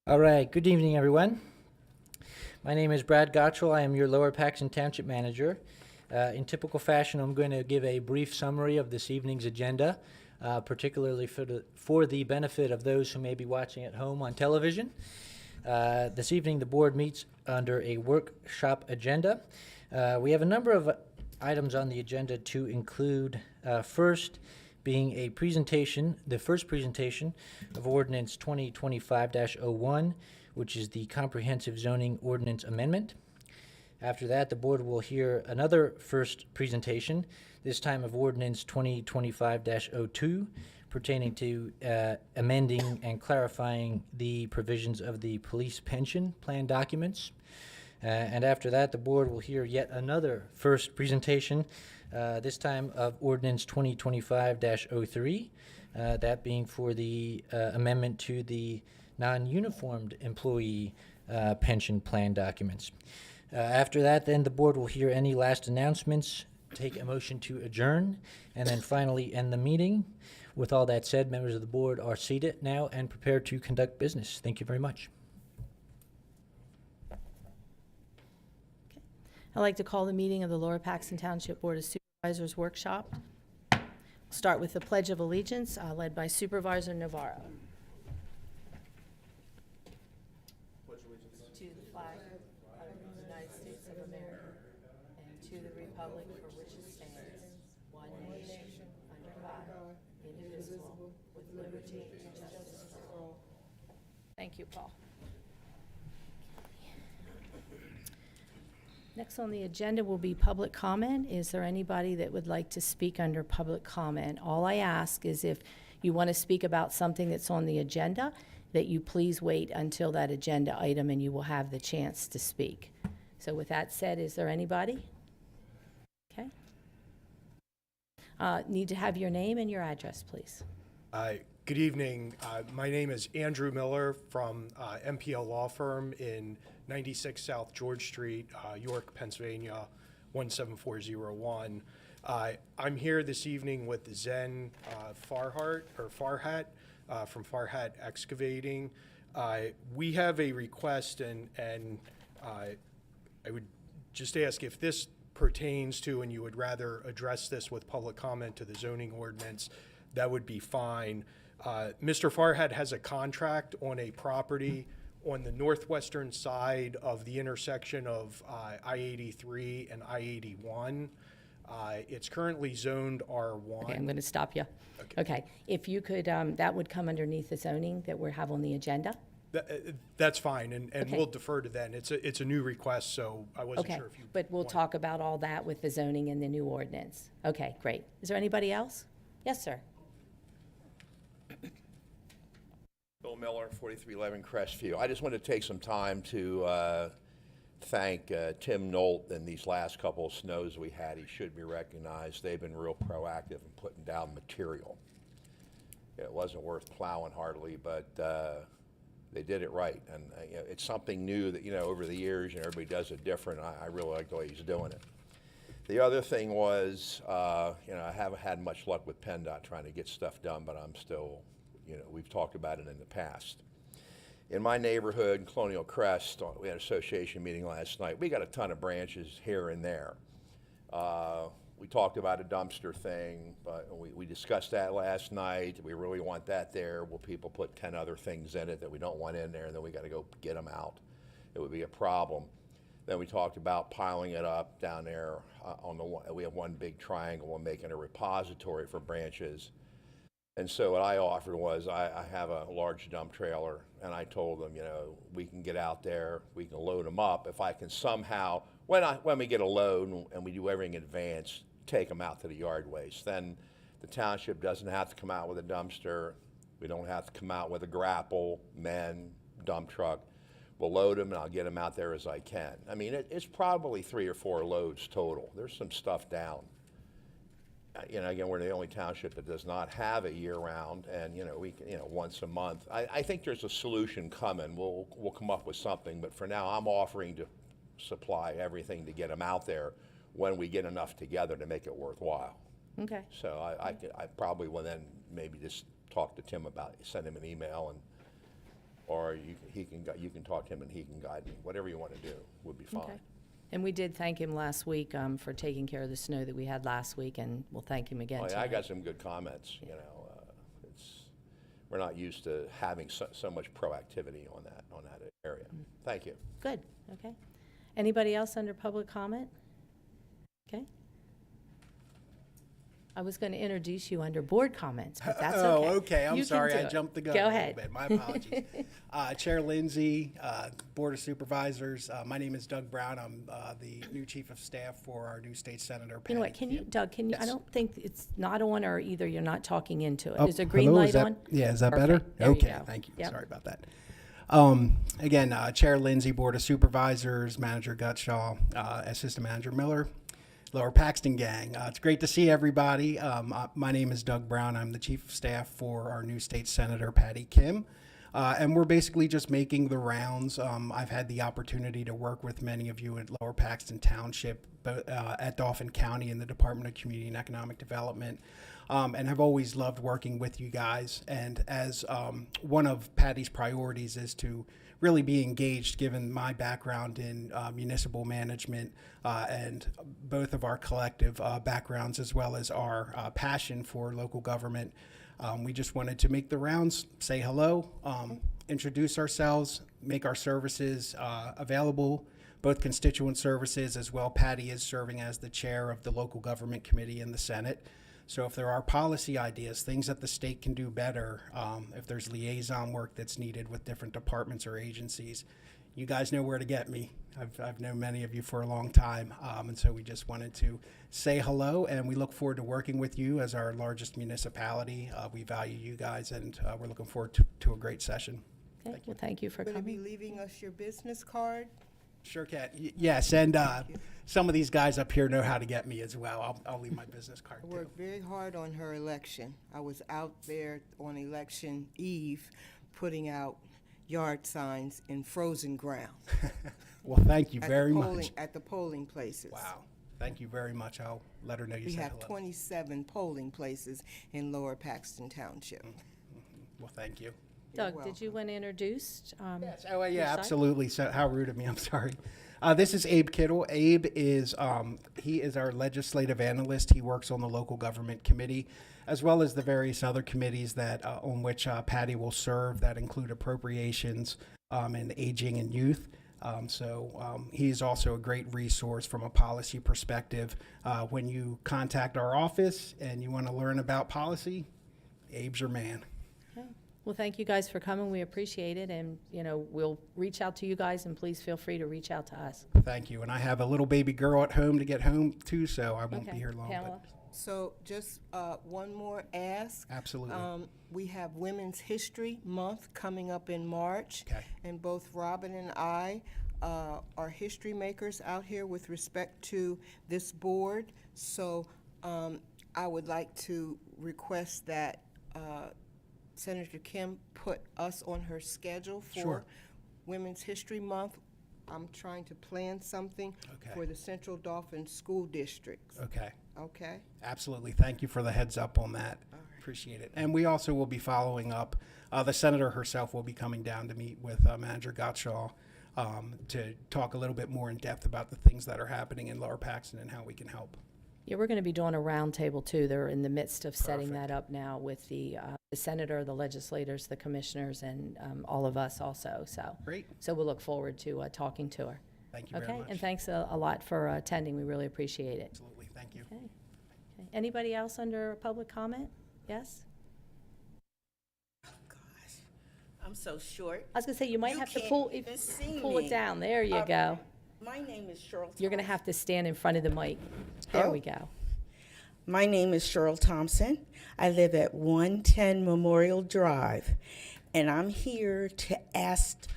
All right, good evening, everyone. My name is Brad Gottschall. I am your Lower Paxton Township Manager. In typical fashion, I'm going to give a brief summary of this evening's agenda, particularly for the benefit of those who may be watching at home on television. This evening, the board meets under a workshop agenda. We have a number of items on the agenda to include, first, being a presentation, the first presentation of Ordinance 2025-01, which is the Comprehensive Zoning Ordinance Amendment. After that, the board will hear another first presentation, this time of Ordinance 2025-02, pertaining to amending and clarifying the provisions of the police pension plan documents. And after that, the board will hear yet another first presentation, this time of Ordinance 2025-03, that being for the amendment to the non-uniformed employee pension plan documents. After that, then the board will hear any last announcements, take a motion to adjourn, and then finally end the meeting. With all that said, members of the board are seated now and prepared to conduct business. Thank you very much. I'd like to call the meeting of the Lower Paxton Township Board of Supervisors Workshop. We'll start with the Pledge of Allegiance, led by Supervisor Navarro. Pledge allegiance to the flag of the United States of America and to the republic for which it stands, one nation, under God, indivisible, with liberty and justice for all. Thank you, Paul. Next on the agenda will be public comment. Is there anybody that would like to speak under public comment? All I ask is if you want to speak about something that's on the agenda, that you please wait until that agenda item and you will have the chance to speak. So with that said, is there anybody? Okay. Need to have your name and your address, please. Good evening. My name is Andrew Miller from MPL Law Firm in 96 South George Street, York, Pennsylvania, 17401. I'm here this evening with Zen Farhat from Farhat Excavating. We have a request, and I would just ask if this pertains to, and you would rather address this with public comment to the zoning ordinance, that would be fine. Mr. Farhat has a contract on a property on the northwestern side of the intersection of I-83 and I-81. It's currently zoned R1. Okay, I'm going to stop you. Okay. If you could, that would come underneath the zoning that we have on the agenda. That's fine, and Okay. we'll defer to then. It's a new request, so I wasn't Okay, sure if you. but we'll talk about all that with the zoning and the new ordinance. Okay, great. Is there anybody else? Yes, sir. Bill Miller, 4311 Crestview. I just want to take some time to thank Tim Nolt in these last couple of snows we had. He should be recognized. They've been real proactive in putting down material. It wasn't worth plowing hardly, but they did it right. And it's something new that, over the years, everybody does it different. I really like the way he's doing it. The other thing was, I haven't had much luck with PennDOT trying to get stuff done, but I'm still, we've talked about it in the past. In my neighborhood, Colonial Crest, we had an association meeting last night. We got a ton of branches here and there. We talked about a dumpster thing, but we discussed that last night. We really want that there. Will people put 10 other things in it that we don't want in there, and then we got to go get them out? It would be a problem. Then we talked about piling it up down there on the one. We have one big triangle and making a repository for branches. And so what I offered was I have a large dump trailer, and I told them, we can get out there, we can load them up. If I can somehow, when we get a load and we do everything in advance, take them out to the yard waste. Then the township doesn't have to come out with a dumpster. We don't have to come out with a grapple, dump truck. We'll load them, and I'll get them out there as I can. I mean, it's probably 3 or 4 loads total. There's some stuff down. Again, we're the only township that does not have a year-round, and we can, once a month. I think there's a solution coming. We'll come up with something, but for now, I'm offering to supply everything to get them out there when we get enough together to make it worthwhile. Okay. So I probably will then maybe just talk to Tim about it, send him an email and or you can talk to him and he can guide me. Whatever you want to do would be fine. Okay. And we did thank him last week for taking care of the snow that we had last week, and we'll thank him again Oh, yeah, tonight. I got some good comments, you know. We're not used to having so much proactivity on that area. Thank you. Good, okay. Anybody else under public comment? Okay. I was going to introduce you under board comments, but that's okay. Oh, okay. I'm You can sorry. do I it. jumped the gun Go a little ahead. bit. My apologies. Chair Lindsay, Board of Supervisors. My name is Doug Brown. I'm the new Chief of Staff for our new State Senator. You know what, can you, Doug, I Yes. don't think it's not on, or either you're not talking into it. Oh, Is there green hello, light is that, on? Yeah, is that Perfect. better? There you Okay, go. thank you. Yep. Sorry about that. Again, Chair Lindsay, Board of Supervisors, Manager Gutshaw, Assistant Manager Miller, Lower Paxton Gang. It's great to see everybody. My name is Doug Brown. I'm the Chief of Staff for our new State Senator, Patty Kim. And we're basically just making the rounds. I've had the opportunity to work with many of you at Lower Paxton Township, at Dauphin County in the Department of Community and Economic Development, and have always loved working with you guys. And as one of Patty's priorities is to really be engaged, given my background in municipal management and both of our collective backgrounds, as well as our passion for local government. We just wanted to make the rounds, say hello, introduce ourselves, make our services available, both constituent services as well. Patty is serving as the chair of the local government committee in the Senate. So if there are policy ideas, things that the state can do better, if there's liaison work that's needed with different departments or agencies, you guys know where to get me. I've known many of you for a long time, and so we just wanted to say hello, and we look forward to working with you as our largest municipality. We value you guys, and we're looking forward to a great session. Okay, well, thank you for Will you be coming. leaving us your business card? Sure can. Yes, and some of these guys up here know how to get me as well. I'll leave my business card I too. worked very hard on her election. I was out there on election eve putting out yard signs in frozen ground. Well, thank you at very the polling, much. At the polling places. Wow. Thank you very much. I'll let her know you We said have hello. 27 polling places in Lower Paxton Township. Well, thank you. You're Doug, did you want to introduce? Yes. Oh, your yeah, side? absolutely. So, how rude of me. I'm sorry. This is Abe Kittle. Abe is he is our legislative analyst. He works on the local government committee, as well as the various other committees that on which Patty will serve. That include appropriations and aging and youth. He's also a great resource from a policy perspective. When you contact our office and you want to learn about policy, Abe's your man. Okay. Well, thank you guys for coming. We appreciate it, and, we'll reach out to you guys, and please feel free to reach out to us. Thank you. And I have a little baby girl at home to get home to, so I won't Okay. be here long. Pamela? So just one more ask. Absolutely. We have Women's History Month coming up in March. Okay. And both Robin and I are history makers out here with respect to this board. So I would like to request that Senator Kim put us on her schedule for Sure. Women's History Month. I'm trying to plan something Okay. for the Central Dauphin School Districts. Okay. Okay? Absolutely. Thank you for the heads up on that. Appreciate it. And we also will be following up. The senator herself will be coming down to meet with Manager Gottschall to talk a little bit more in depth about the things that are happening in Lower Paxton and how we can help. Yeah, we're going to be doing a roundtable too. They're in the midst of setting that up now with the senator, the legislators, the commissioners, and all of us also. So, Great. so we'll look forward to talking to her. Thank you very Okay, much. and thanks a lot for attending. We really appreciate it. Absolutely. Thank you. Okay. Okay. Anybody else under public comment? Yes? Gosh, I'm so short. I was going to say, you might You have to can't pull even see pull it me. down. There you go. My name is Cheryl. You're going to Thompson. have to stand in front of the mic. There Oh. we go. My name is Cheryl Thompson. I live at 110 Memorial Drive, and I'm here to ask,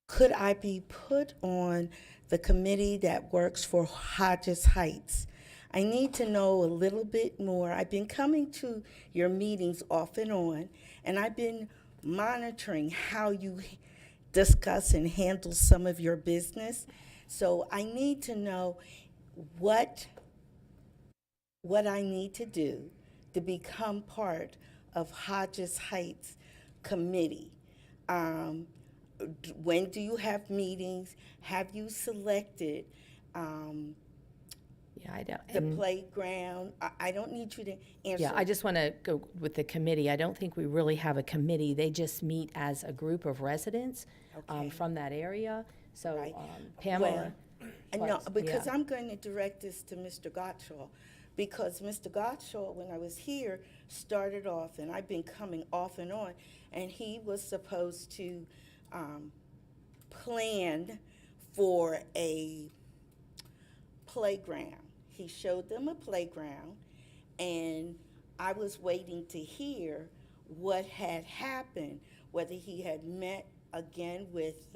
could I be put on the committee that works for Hodges Heights? I need to know a little bit more. I've been coming to your meetings off and on, and I've been monitoring how you discuss and handle some of your business. So I need to know what I need to do to become part of Hodges Heights committee. When do you have meetings? Have you selected Yeah, I don't. the and- playground? I don't need you to answer. Yeah, I just want to go with the committee. I don't think we really have a committee. They just meet as a group of residents Okay. from that area. So Right. Pamela. No, because yeah. I'm going to direct this to Mr. Gottschall, because Mr. Gottschall, when I was here, started off, and I've been coming off and on, and he was supposed to plan for a playground. He showed them a playground, and I was waiting to hear what had happened, whether he had met again with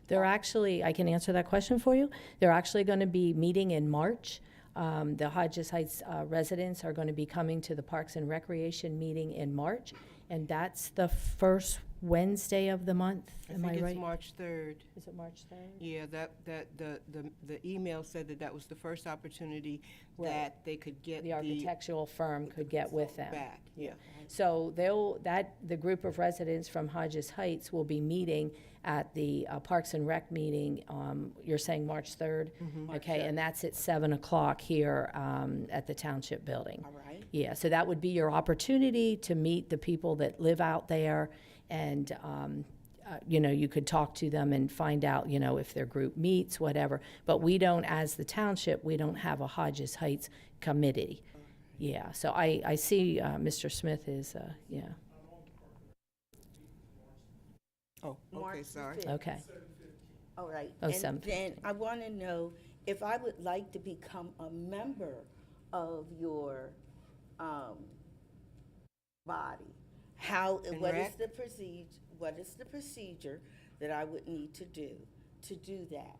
They're actually, I can answer that question for you. They're actually going to be meeting in March. The Hodges Heights residents are going to be coming to the Parks and Recreation meeting in March, and that's the first Wednesday of the month. Am I think right? it's March 3rd. Is it March 3rd? Yeah, the email said that was the first opportunity Right. that they could get The architectural firm could get with them. back, yeah. So the group of residents from Hodges Heights will be meeting at the Parks and Rec meeting, you're saying March 3rd? Okay, and that's at 7 o'clock here at the Township Building. all right. Yeah, so that would be your opportunity to meet the people that live out there, and, you could talk to them and find out, if their group meets, whatever. But we don't, as the township, we don't have a Hodges Heights committee. Yeah, so I see Mr. Smith is, yeah, Oh, okay, March sorry. 5th. okay. All right. Oh, And 7th. then I want to know if I would like to become a member of your body. And What is rec? the procedure? What is the procedure that I would need to do that?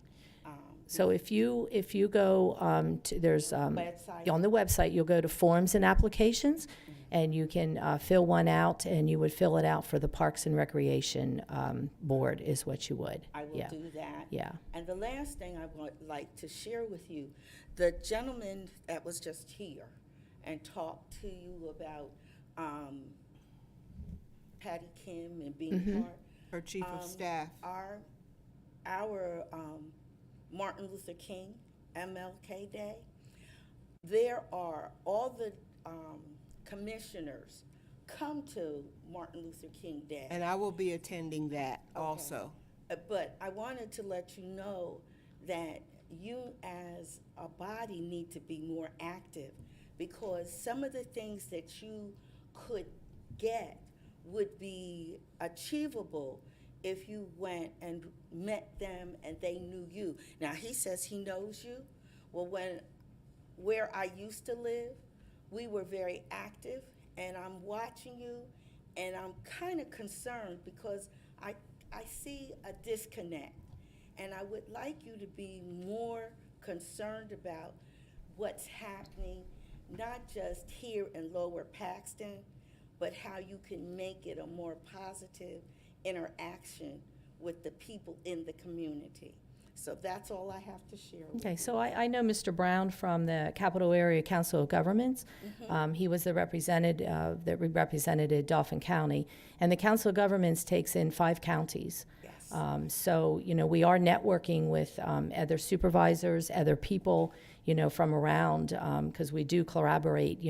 So if you go there's Website? on the website, you'll go to forms and applications, and you can fill one out, and you would fill it out for the Parks and Recreation Board is what you would. I will Yeah. do that. Yeah. And the last thing I would like to share with you, the gentleman that was just here and talked to you about Patty Kim and being part. Her chief of Um, staff. Our Martin Luther King MLK Day, there are all the commissioners come to Martin Luther King Day. And I will be attending that also. But I wanted to let you know that you as a body need to be more active, because some of the things that you could get would be achievable if you went and met them and they knew you. Now, he says he knows you. Well, where I used to live, we were very active, and I'm watching you, and I'm kind of concerned because I see a disconnect, and I would like you to be more concerned about what's happening, not just here in Lower Paxton, but how you can make it a more positive interaction with the people in the community. So that's all I have to share with you. Okay, so I know Mr. Brown from the Capital Area Council of Governments. He was the representative that represented Dauphin County, and the Council of Governments takes in 5 counties. Yes. So, we are networking with other supervisors, other people, from around, because we do collaborate,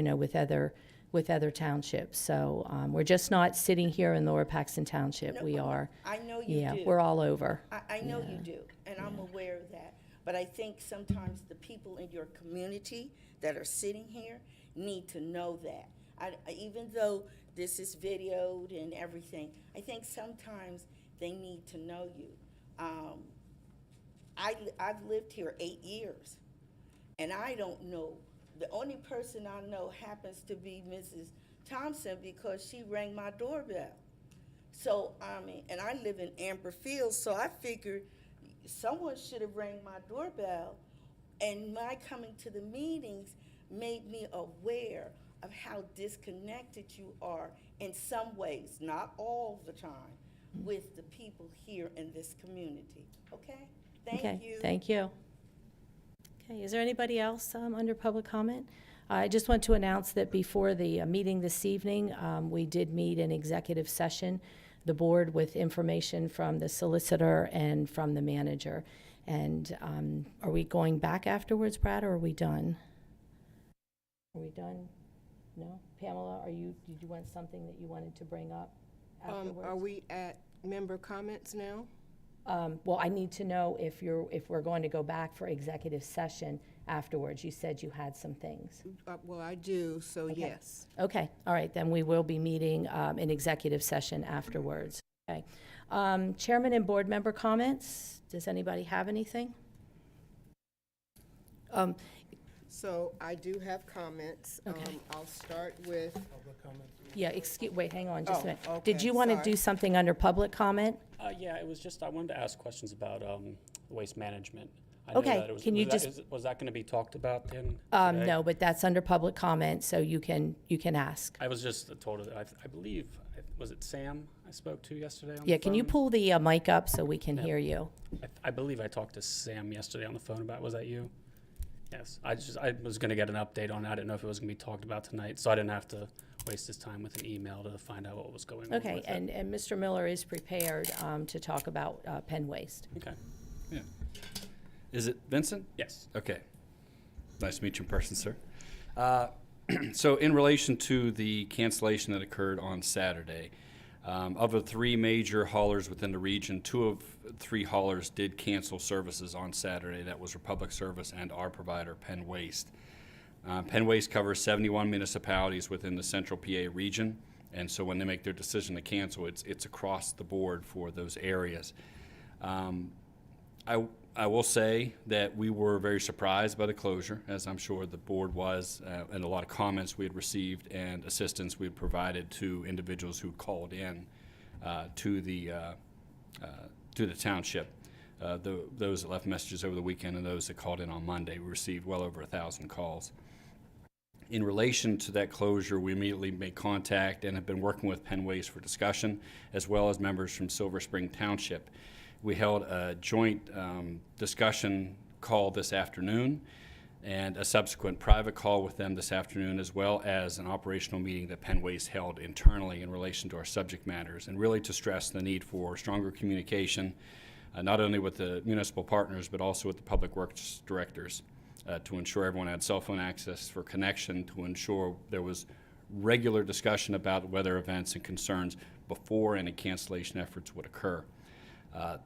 with other townships. So we're just not sitting here in Lower Paxton Township. No, We are, I know you yeah, do. we're all over. I know you do, and I'm aware of that. But I think sometimes the people in your community that are sitting here need to know that. Even though this is videoed and everything, I think sometimes they need to know you. I've lived here 8 years, and I don't know. The only person I know happens to be Mrs. Thompson, because she rang my doorbell. So, and I live in Amber Fields, so I figured someone should have rang my doorbell, and my coming to the meetings made me aware of how disconnected you are in some ways, not all the time, with the people here in this community. Okay? Thank you. Thank you. Okay, is there anybody else under public comment? I just want to announce that before the meeting this evening, we did meet in executive session, the board, with information from the solicitor and from the manager. And are we going back afterwards, Brad, or are we done? Are we done? No? Pamela, did you want something that you wanted to bring up afterwards? Are we at member comments now? Well, I need to know if we're going to go back for executive session afterwards. You said you had some things. Well, I do, so yes. Okay, all right, then we will be meeting in executive session afterwards. Okay. Chairman and board member comments. Does anybody have anything? So I do have comments. Okay. I'll start with, Yeah, wait, hang on just a minute. okay, Did you want to sorry. do something under public comment? Yeah, it was just, I wanted to ask questions about waste management. I know Okay, that it was- can you was that- just- Was that going to be talked about then? today? No, but that's under public comment, so you can ask. I was just told, I believe, was it Sam I spoke to yesterday on the phone? Yeah, can you pull the mic up so we can Yeah. hear you? I believe I talked to Sam yesterday on the phone about, was that you? Yes, I was going to get an update on that. I didn't know if it was going to be talked about tonight, so I didn't have to waste his time with an email to find out what was going on Okay, with it. and Mr. Miller is prepared to talk about Penn Waste. Okay, Yeah. Is it Vincent? yes. Okay. Nice to meet you in person, sir. So in relation to the cancellation that occurred on Saturday, of the three major haulers within the region, two of three haulers did cancel services on Saturday. That was Republic Service and our provider, Penn Waste. Penn Waste covers 71 municipalities within the central PA region, and so when they make their decision to cancel, it's across the board for those areas. I will say that we were very surprised by the closure, as I'm sure the board was, and a lot of comments we had received and assistance we had provided to individuals who called in to the township. Those that left messages over the weekend and those that called in on Monday, we received well over 1,000 calls. In relation to that closure, we immediately made contact and have been working with Penn Waste for discussion, as well as members from Silver Spring Township. We held a joint discussion call this afternoon and a subsequent private call with them this afternoon, as well as an operational meeting that Penn Waste held internally in relation to our subject matters, and really to stress the need for stronger communication, not only with the municipal partners, but also with the public works directors, to ensure everyone had cell phone access for connection, to ensure there was regular discussion about weather events and concerns before any cancellation efforts would occur.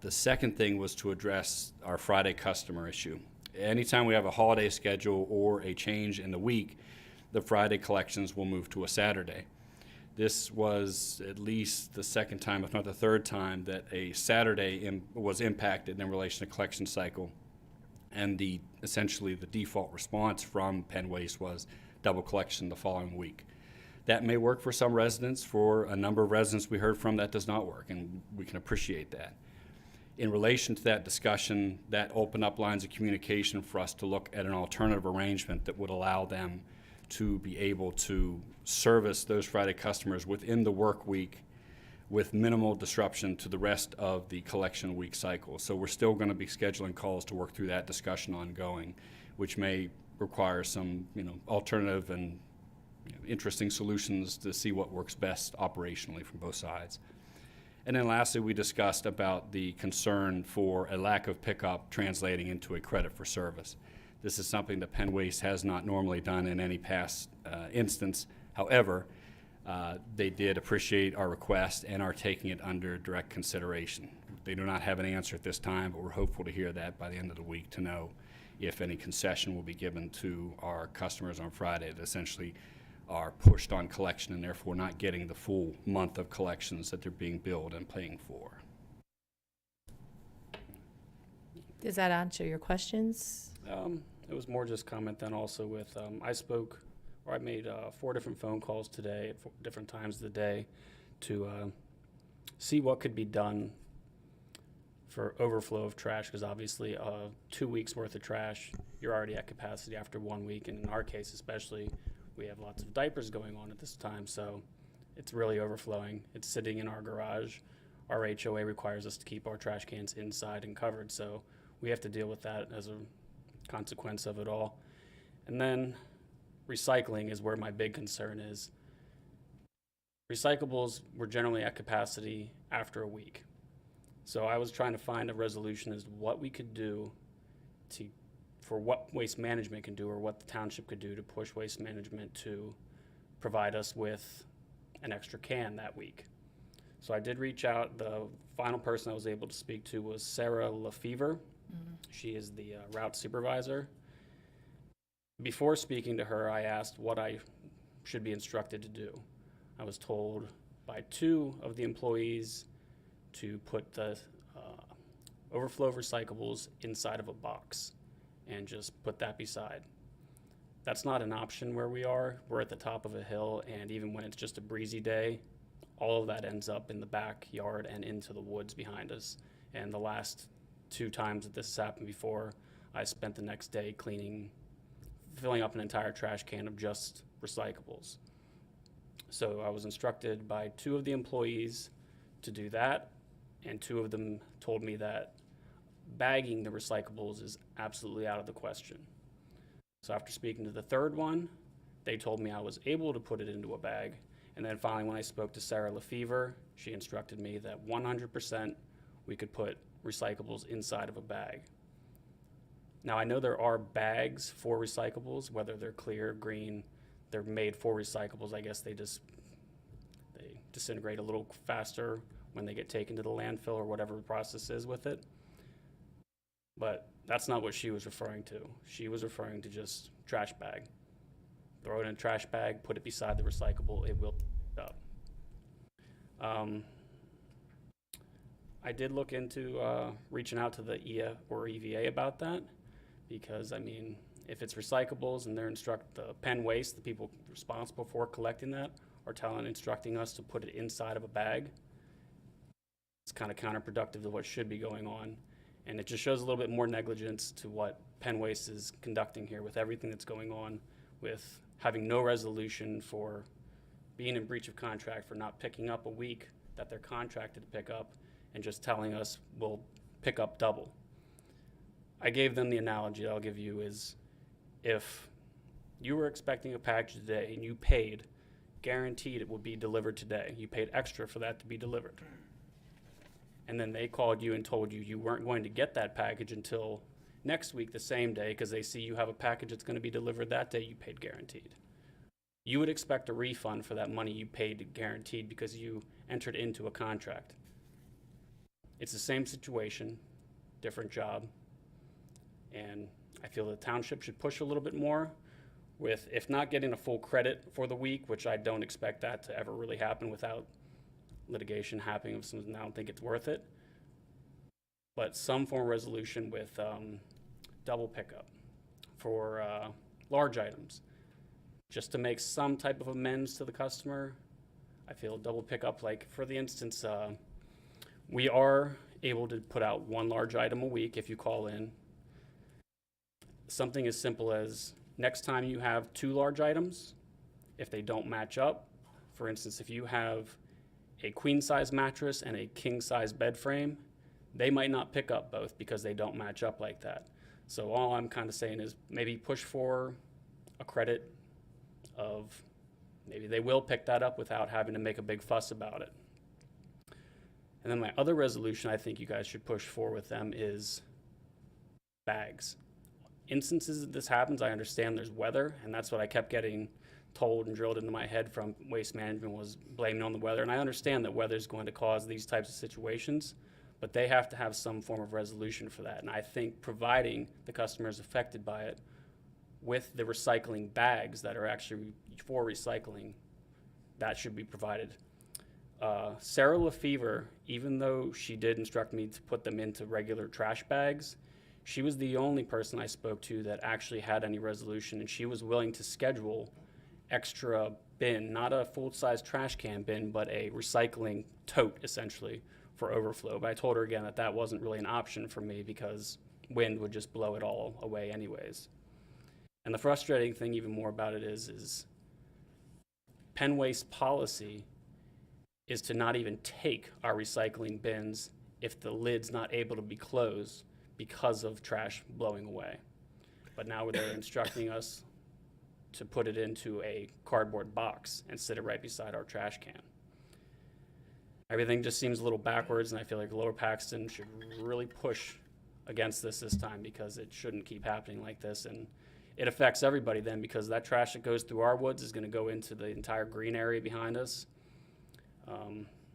The second thing was to address our Friday customer issue. Anytime we have a holiday schedule or a change in the week, the Friday collections will move to a Saturday. This was at least the second time, if not the third time, that a Saturday was impacted in relation to collection cycle. And essentially the default response from Penn Waste was double collection the following week. That may work for some residents. For a number of residents we heard from, that does not work, and we can appreciate that. In relation to that discussion, that opened up lines of communication for us to look at an alternative arrangement that would allow them to be able to service those Friday customers within the work week with minimal disruption to the rest of the collection week cycle. So we're still going to be scheduling calls to work through that discussion ongoing, which may require some alternative and interesting solutions to see what works best operationally from both sides. And then lastly, we discussed about the concern for a lack of pickup translating into a credit for service. This is something that Penn Waste has not normally done in any past instance. However, they did appreciate our request and are taking it under direct consideration. They do not have an answer at this time, but we're hopeful to hear that by the end of the week to know if any concession will be given to our customers on Friday that essentially are pushed on collection and therefore not getting the full month of collections that they're being billed and paying for. Does that answer your questions? It was more just comment then also with, I made 4 different phone calls today at 4 different times of the day to see what could be done for overflow of trash, because obviously 2 weeks worth of trash, you're already at capacity after 1 week, and in our case especially, we have lots of diapers going on at this time, so it's really overflowing. It's sitting in our garage. Our HOA requires us to keep our trash cans inside and covered, so we have to deal with that as a consequence of it all. And then recycling is where my big concern is. Recyclables were generally at capacity after a week. So I was trying to find a resolution as to what we could do for what waste management can do, or what the township could do to push waste management to provide us with an extra can that week. So I did reach out. The final person I was able to speak to was Sarah Lefevre. She is the route supervisor. Before speaking to her, I asked what I should be instructed to do. I was told by 2 of the employees to put the overflow recyclables inside of a box and just put that beside. That's not an option where we are. We're at the top of a hill, and even when it's just a breezy day, all of that ends up in the backyard and into the woods behind us. And the last 2 times that this has happened before, I spent the next day filling up an entire trash can of just recyclables. So I was instructed by 2 of the employees to do that, and 2 of them told me that bagging the recyclables is absolutely out of the question. So after speaking to the 3rd one, they told me I was able to put it into a bag. And then finally, when I spoke to Sarah Lefevre, she instructed me that 100% we could put recyclables inside of a bag. Now, I know there are bags for recyclables, whether they're clear, green, they're made for recyclables. I guess they disintegrate a little faster when they get taken to the landfill or whatever the process is with it. But that's not what she was referring to. She was referring to just trash bag. Throw it in a trash bag, put it beside the recyclable, it will up. I did look into reaching out to the EA or EVA about that, because I mean, if it's recyclables and they're the Penn Waste, the people responsible for collecting that, are instructing us to put it inside of a bag, it's kind of counterproductive to what should be going on. And it just shows a little bit more negligence to what Penn Waste is conducting here with everything that's going on, with having no resolution for being in breach of contract for not picking up a week that they're contracted to pick up, and just telling us we'll pick up double. I gave them the analogy I'll give you is, if you were expecting a package today and you paid, guaranteed it would be delivered today. You paid extra for that to be delivered. And then they called you and told you you weren't going to get that package until next week the same day, because they see you have a package that's going to be delivered that day you paid guaranteed. You would expect a refund for that money you paid guaranteed because you entered into a contract. It's the same situation, different job, and I feel the township should push a little bit more with, if not getting a full credit for the week, which I don't expect that to ever really happen without litigation happening of something. I don't think it's worth it, but some form of resolution with double pickup for large items, just to make some type of amends to the customer. I feel double pickup, like for the instance, we are able to put out 1 large item a week if you call in. Something as simple as, next time you have 2 large items, if they don't match up, for instance, if you have a queen size mattress and a king size bed frame, they might not pick up both because they don't match up like that. So all I'm kind of saying is maybe push for a credit of, maybe they will pick that up without having to make a big fuss about it. And then my other resolution I think you guys should push for with them is bags. Instances that this happens, I understand there's weather, and that's what I kept getting told and drilled into my head from Waste Management, was blaming on the weather. And I understand that weather is going to cause these types of situations, but they have to have some form of resolution for that. And I think providing the customers affected by it with the recycling bags that are actually for recycling, that should be provided. Sarah Lefevre, even though she did instruct me to put them into regular trash bags, she was the only person I spoke to that actually had any resolution, and she was willing to schedule extra bin, not a full-size trash can bin, but a recycling tote, essentially, for overflow. But I told her again that that wasn't really an option for me because wind would just blow it all away anyways. And the frustrating thing even more about it is Penn Waste policy is to not even take our recycling bins if the lid's not able to be closed because of trash blowing away. But now they're instructing us to put it into a cardboard box and sit it right beside our trash can. Everything just seems a little backwards, and I feel like Lower Paxton should really push against this time, because it shouldn't keep happening like this, and it affects everybody then, because that trash that goes through our woods is going to go into the entire green area behind us.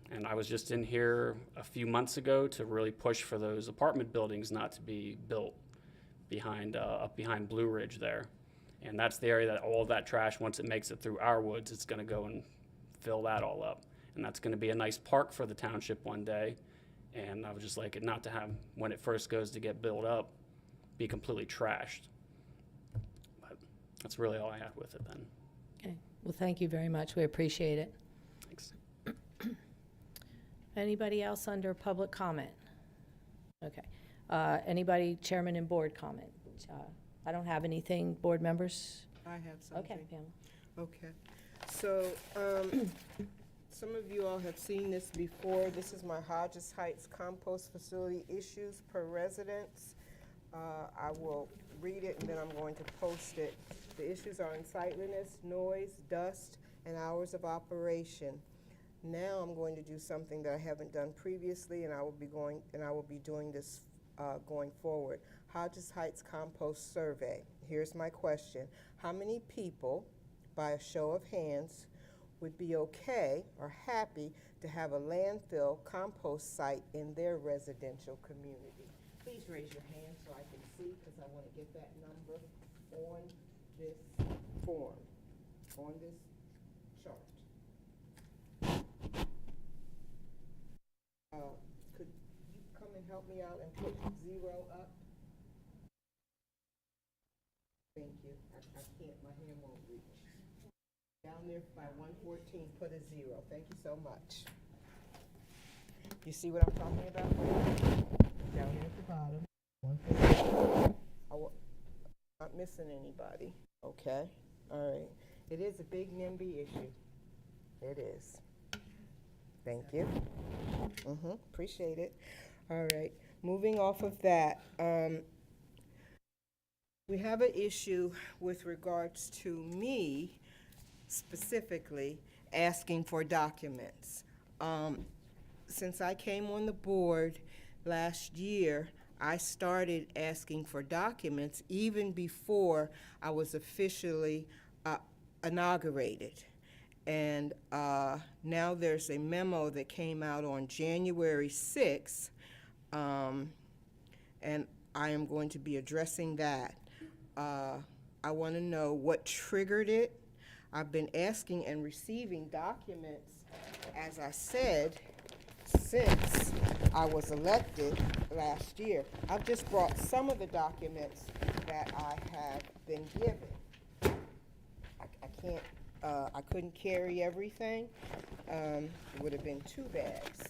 And I was just in here a few months ago to really push for those apartment buildings not to be built behind up behind Blue Ridge there. And that's the area that all of that trash, once it makes it through our woods, it's going to go and fill that all up. And that's going to be a nice park for the township one day. And I would just like it not to have, when it first goes to get built up, be completely trashed. But that's really all I have with it then. Okay, well, thank you very much. We appreciate it. Thanks. Anybody else under public comment? Okay. Anybody, chairman and board comment? I don't have anything, board members? I have something. Okay, Pamela. Okay. So, some of you all have seen this before. This is my Hodges Heights compost facility issues per residence. I will read it and then I'm going to post it. The issues are unsightliness, noise, dust, and hours of operation. Now I'm going to do something that I haven't done previously, and I will be doing this going forward. Hodges Heights compost survey. Here's my question. How many people, by a show of hands, would be okay or happy to have a landfill compost site in their residential community? Please raise your hand so I can see, because I want to get that number on this form, on this chart. Could you come and help me out and put 0 up? Thank you. I can't, my hand won't reach. Down there by 114, put a 0. Thank you so much. You see what I'm talking about? Down there at the bottom. 114. I'm not missing anybody. Okay. All right. It is a big NIMBY issue. It is. Thank you. Appreciate it. All right. Moving off of that, we have an issue with regards to me specifically asking for documents. Since I came on the board last year, I started asking for documents even before I was officially inaugurated. And now there's a memo that came out on January 6th, and I am going to be addressing that. I want to know what triggered it. I've been asking and receiving documents, as I said, since I was elected last year. I've just brought some of the documents that I have been given. I couldn't carry everything. It would have been 2 bags,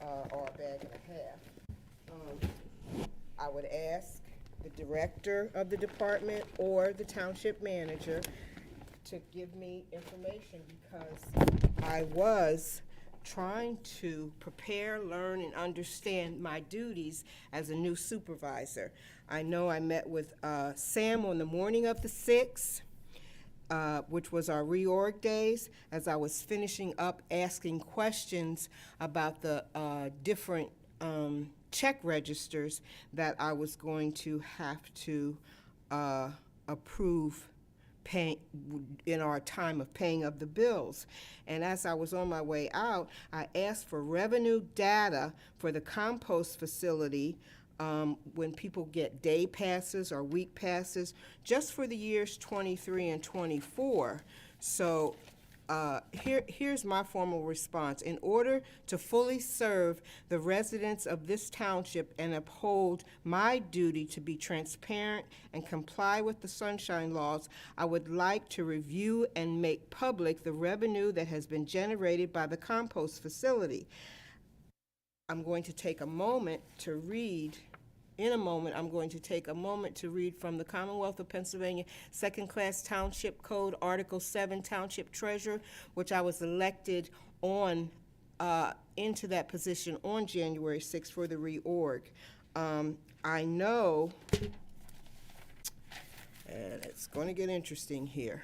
or a bag and a half. I would ask the director of the department or the township manager to give me information, because I was trying to prepare, learn, and understand my duties as a new supervisor. I know I met with Sam on the morning of the 6th, which was our reorg days, as I was finishing up asking questions about the different check registers that I was going to have to approve in our time of paying of the bills. And as I was on my way out, I asked for revenue data for the compost facility when people get day passes or week passes, just for the years 23 and 24. So here's my formal response. In order to fully serve the residents of this township and uphold my duty to be transparent and comply with the sunshine laws, I would like to review and make public the revenue that has been generated by the compost facility. I'm going to take a moment to read. In a moment, I'm going to take a moment to read from the Commonwealth of Pennsylvania Second Class Township Code, Article 7, Township Treasurer, which I was elected on into that position on January 6th for the reorg. I know, and it's going to get interesting here.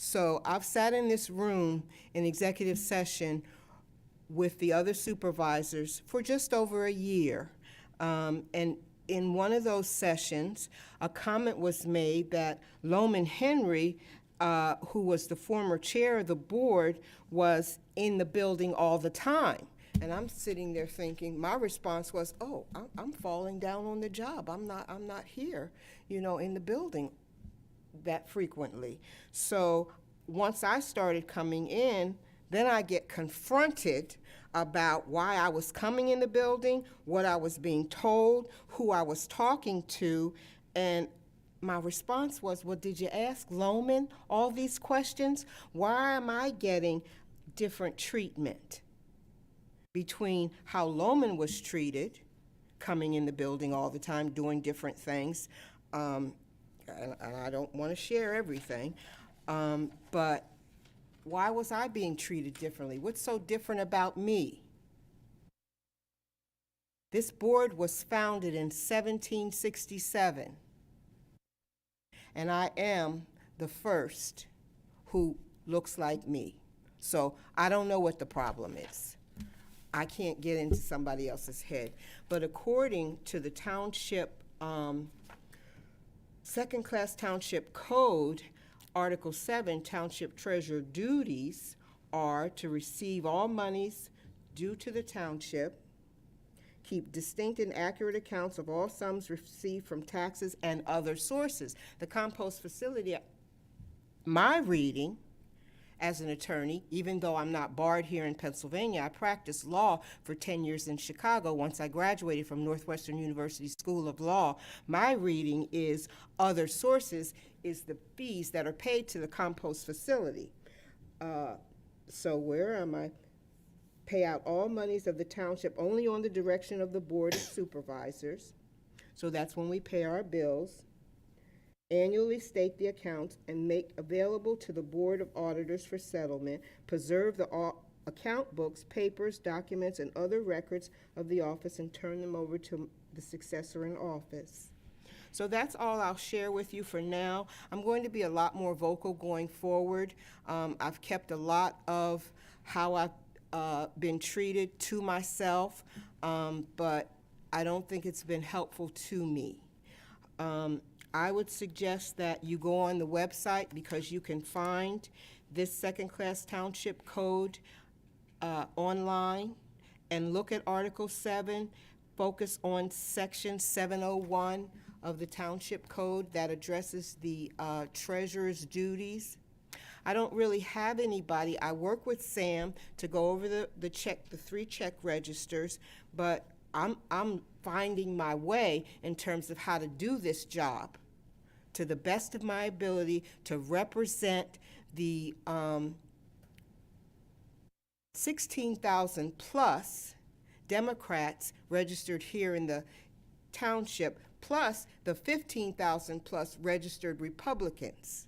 So I've sat in this room in executive session with the other supervisors for just over a year. And in one of those sessions, a comment was made that Loman Henry, who was the former chair of the board, was in the building all the time. And I'm sitting there thinking, my response was, oh, I'm falling down on the job. I'm not here, in the building that frequently. So once I started coming in, then I get confronted about why I was coming in the building, what I was being told, who I was talking to, and my response was, well, did you ask Loman all these questions? Why am I getting different treatment between how Loman was treated, coming in the building all the time, doing different things, and I don't want to share everything, but why was I being treated differently? What's so different about me? This board was founded in 1767, and I am the first who looks like me. So I don't know what the problem is. I can't get into somebody else's head. But according to the township, second-class township code, Article 7, township treasurer duties are to receive all monies due to the township, keep distinct and accurate accounts of all sums received from taxes and other sources. The compost facility, my reading as an attorney, even though I'm not barred here in Pennsylvania, I practiced law for 10 years in Chicago once I graduated from Northwestern University School of Law. My reading is other sources is the fees that are paid to the compost facility. So where am I? Pay out all monies of the township only on the direction of the Board of Supervisors. So that's when we pay our bills. Annually state the accounts and make available to the Board of Auditors for settlement. Preserve the account books, papers, documents, and other records of the office and turn them over to the successor in office. So that's all I'll share with you for now. I'm going to be a lot more vocal going forward. I've kept a lot of how I've been treated to myself, but I don't think it's been helpful to me. I would suggest that you go on the website because you can find this second-class township code online and look at Article 7, focus on Section 701 of the Township Code that addresses the treasurer's duties. I don't really have anybody. I work with Sam to go over the 3 check registers, but I'm finding my way in terms of how to do this job to the best of my ability to represent the 16,000 plus Democrats registered here in the township, plus the 15,000 plus registered Republicans.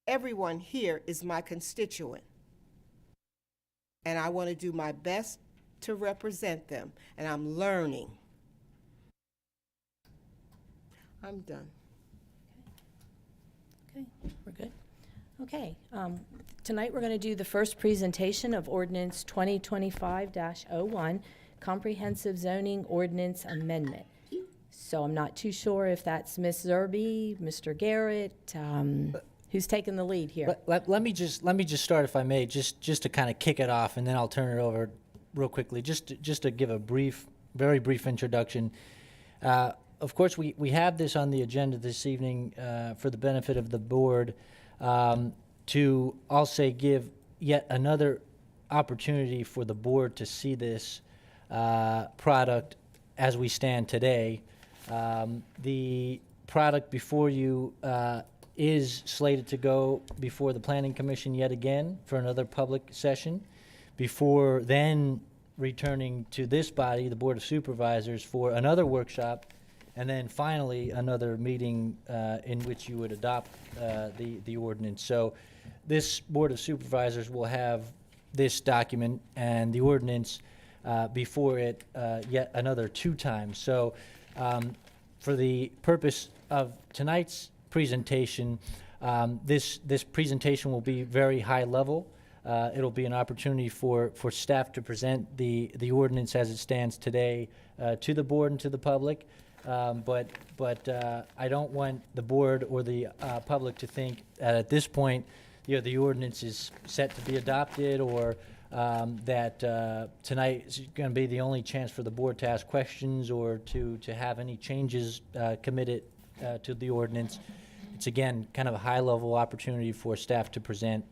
Everyone here is my constituent, and I want to do my best to represent them, and I'm learning. I'm done. Okay, we're good. Okay, tonight we're going to do the first presentation of Ordinance 2025-01, Comprehensive Zoning Ordinance Amendment. So I'm not too sure if that's Ms. Zerby, Mr. Garrett, who's taking the lead here. Let me just start, if I may, just to kind of kick it off, and then I'll turn it over real quickly, just to give a very brief introduction. Of course, we have this on the agenda this evening for the benefit of the board to, I'll say, give yet another opportunity for the board to see this product as we stand today. The product before you is slated to go before the Planning Commission yet again for another public session, before then returning to this body, the Board of Supervisors, for another workshop, and then finally another meeting in which you would adopt the ordinance. So this Board of Supervisors will have this document and the ordinance before it yet another 2 times. So for the purpose of tonight's presentation, This presentation will be very high level. It'll be an opportunity for staff to present the ordinance as it stands today to the board and to the public. But I don't want the board or the public to think that at this point, the ordinance is set to be adopted, or that tonight is going to be the only chance for the board to ask questions or to have any changes committed to the ordinance. It's, again, kind of a high-level opportunity for staff to present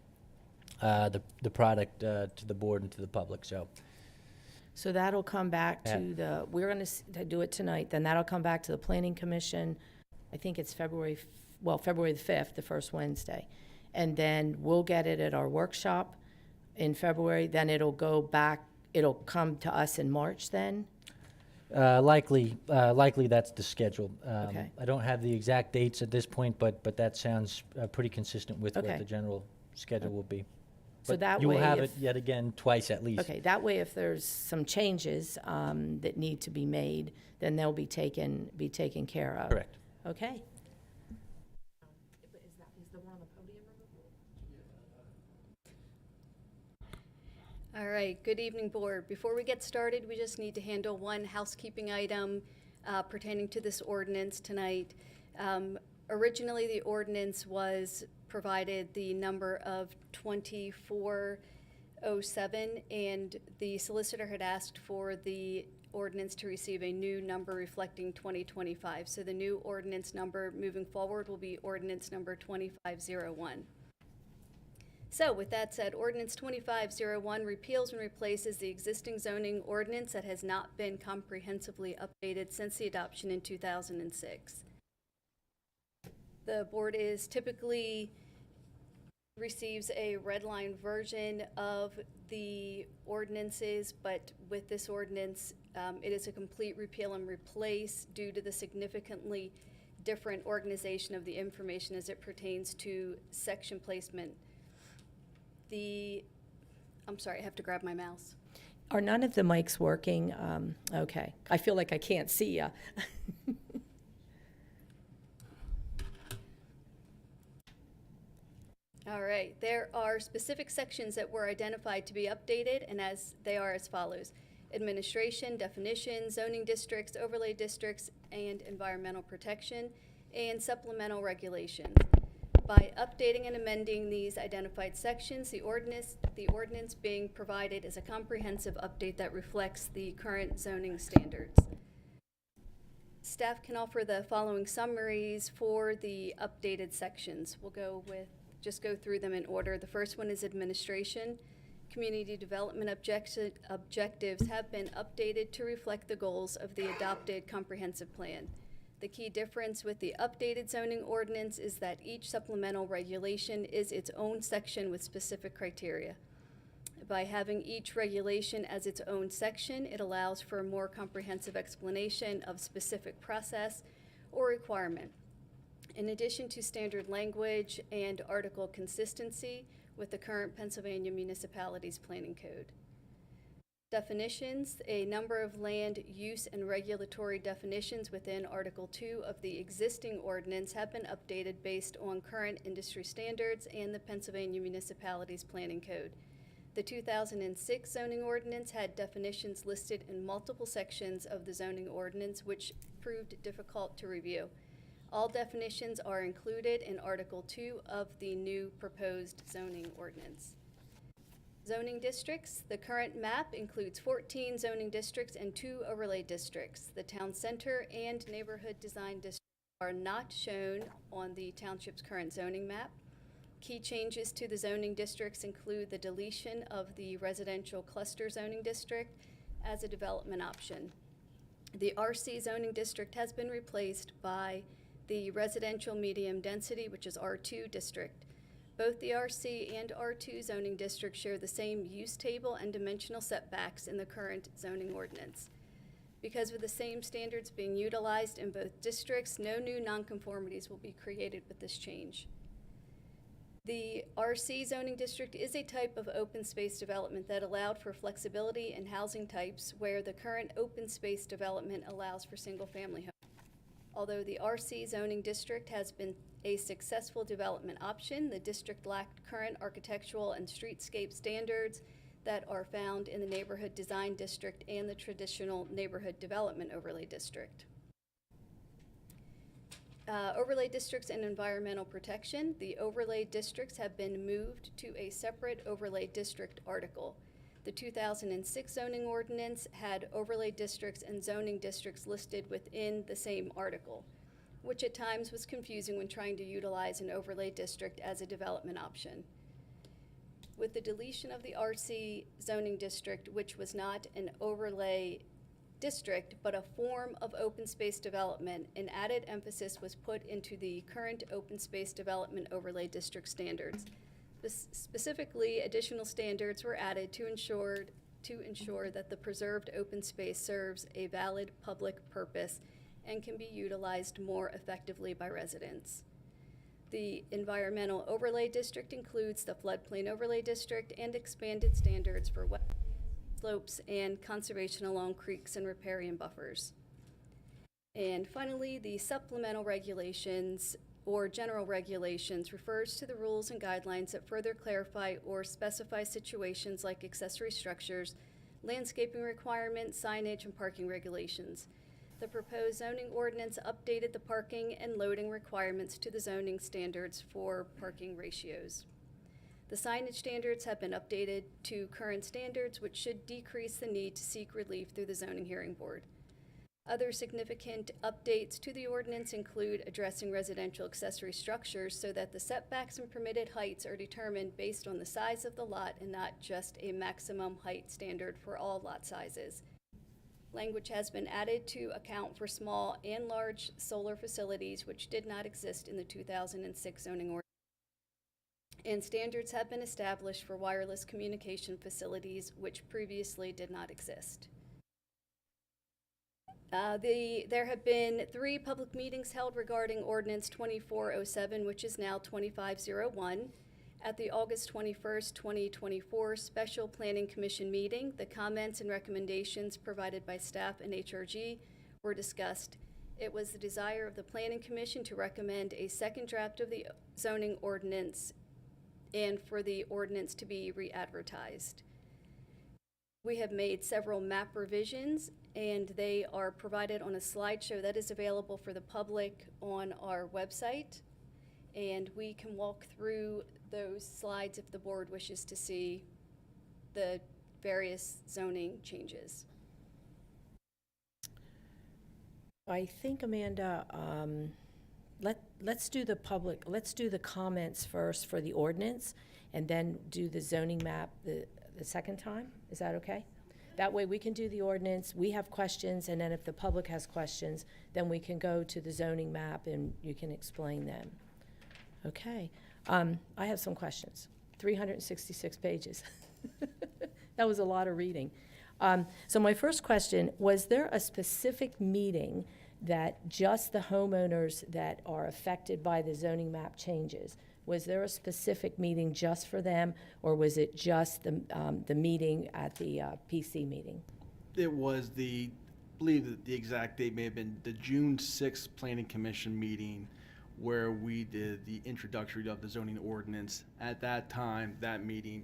the product to the board and to the public. So that'll come back to we're going to do it tonight, then that'll come back to the Planning Commission. I think it's February the 5th, the first Wednesday. And then we'll get it at our workshop in February. Then it'll come to us in March then? Likely that's the schedule. Okay. I don't have the exact dates at this point, but that sounds pretty consistent with Okay. what the general schedule will be. So But that you will way have if- it yet again twice at least. Okay, that way if there's some changes that need to be made, then they'll be taken care of. Correct. Okay. All right, good evening, board. Before we get started, we just need to handle one housekeeping item pertaining to this ordinance tonight. Originally, the ordinance was provided the number of 2407, and the solicitor had asked for the ordinance to receive a new number reflecting 2025. So the new ordinance number moving forward will be ordinance number 2501. So with that said, ordinance 2501 repeals and replaces the existing zoning ordinance that has not been comprehensively updated since the adoption in 2006. The board typically receives a red line version of the ordinances, but with this ordinance, it is a complete repeal and replace due to the significantly different organization of the information as it pertains to section placement. I'm sorry, I have to grab my mouse. Are none of the mics working? Okay. I feel like I can't see you. All right, there are specific sections that were identified to be updated, and they are as follows: administration, definitions, zoning districts, overlay districts, and environmental protection, and supplemental regulations. By updating and amending these identified sections, the ordinance being provided is a comprehensive update that reflects the current zoning standards. Staff can offer the following summaries for the updated sections. We'll just go through them in order. The first one is administration. Community development objectives have been updated to reflect the goals of the adopted comprehensive plan. The key difference with the updated zoning ordinance is that each supplemental regulation is its own section with specific criteria. By having each regulation as its own section, it allows for a more comprehensive explanation of specific process or requirement. In addition to standard language and article consistency with the current Pennsylvania Municipalities Planning Code. Definitions: a number of land use and regulatory definitions within Article 2 of the existing ordinance have been updated based on current industry standards and the Pennsylvania Municipalities Planning Code. The 2006 zoning ordinance had definitions listed in multiple sections of the zoning ordinance, which proved difficult to review. All definitions are included in Article 2 of the new proposed zoning ordinance. Zoning districts: the current map includes 14 zoning districts and 2 overlay districts. The town center and neighborhood design districts are not shown on the township's current zoning map. Key changes to the zoning districts include the deletion of the residential cluster zoning district as a development option. The RC zoning district has been replaced by the residential medium density, which is R2 district. Both the RC and R2 zoning districts share the same use table and dimensional setbacks in the current zoning ordinance. Because of the same standards being utilized in both districts, no new nonconformities will be created with this change. The RC zoning district is a type of open space development that allowed for flexibility in housing types, where the current open space development allows for single-family homes. Although the RC zoning district has been a successful development option, the district lacked current architectural and streetscape standards that are found in the neighborhood design district and the traditional neighborhood development overlay district. Overlay districts and environmental protection. The overlay districts have been moved to a separate overlay district article. The 2006 zoning ordinance had overlay districts and zoning districts listed within the same article, which at times was confusing when trying to utilize an overlay district as a development option. With the deletion of the RC zoning district, which was not an overlay district, but a form of open space development, an added emphasis was put into the current open space development overlay district standards. Specifically, additional standards were added to ensure that the preserved open space serves a valid public purpose and can be utilized more effectively by residents. The environmental overlay district includes the floodplain overlay district and expanded standards for wetlands, slopes, and conservation along creeks and riparian buffers. And finally, the supplemental regulations or general regulations refers to the rules and guidelines that further clarify or specify situations like accessory structures, landscaping requirements, signage, and parking regulations. The proposed zoning ordinance updated the parking and loading requirements to the zoning standards for parking ratios. The signage standards have been updated to current standards, which should decrease the need to seek relief through the zoning hearing board. Other significant updates to the ordinance include addressing residential accessory structures so that the setbacks and permitted heights are determined based on the size of the lot and not just a maximum height standard for all lot sizes. Language has been added to account for small and large solar facilities, which did not exist in the 2006 zoning ordinance. And standards have been established for wireless communication facilities, which previously did not exist. There have been 3 public meetings held regarding Ordinance 2407, which is now 2501. At the August 21st, 2024 Special Planning Commission meeting, the comments and recommendations provided by staff and HRG were discussed. It was the desire of the Planning Commission to recommend a second draft of the zoning ordinance and for the ordinance to be re-advertised. We have made several map revisions, and they are provided on a slideshow that is available for the public on our website. And we can walk through those slides if the board wishes to see the various zoning changes. I think, Amanda, let's do the comments first for the ordinance, and then do the zoning map the second time. Is that okay? That way we can do the ordinance, we have questions, and then if the public has questions, then we can go to the zoning map and you can explain them. Okay. I have some questions. 366 pages. That was a lot of reading. So my first question, was there a specific meeting that just the homeowners that are affected by the zoning map changes, was there a specific meeting just for them, or was it just the meeting at the PC meeting? It was I believe that the exact date may have been the June 6th Planning Commission meeting, where we did the introductory of the zoning ordinance. At that time, that meeting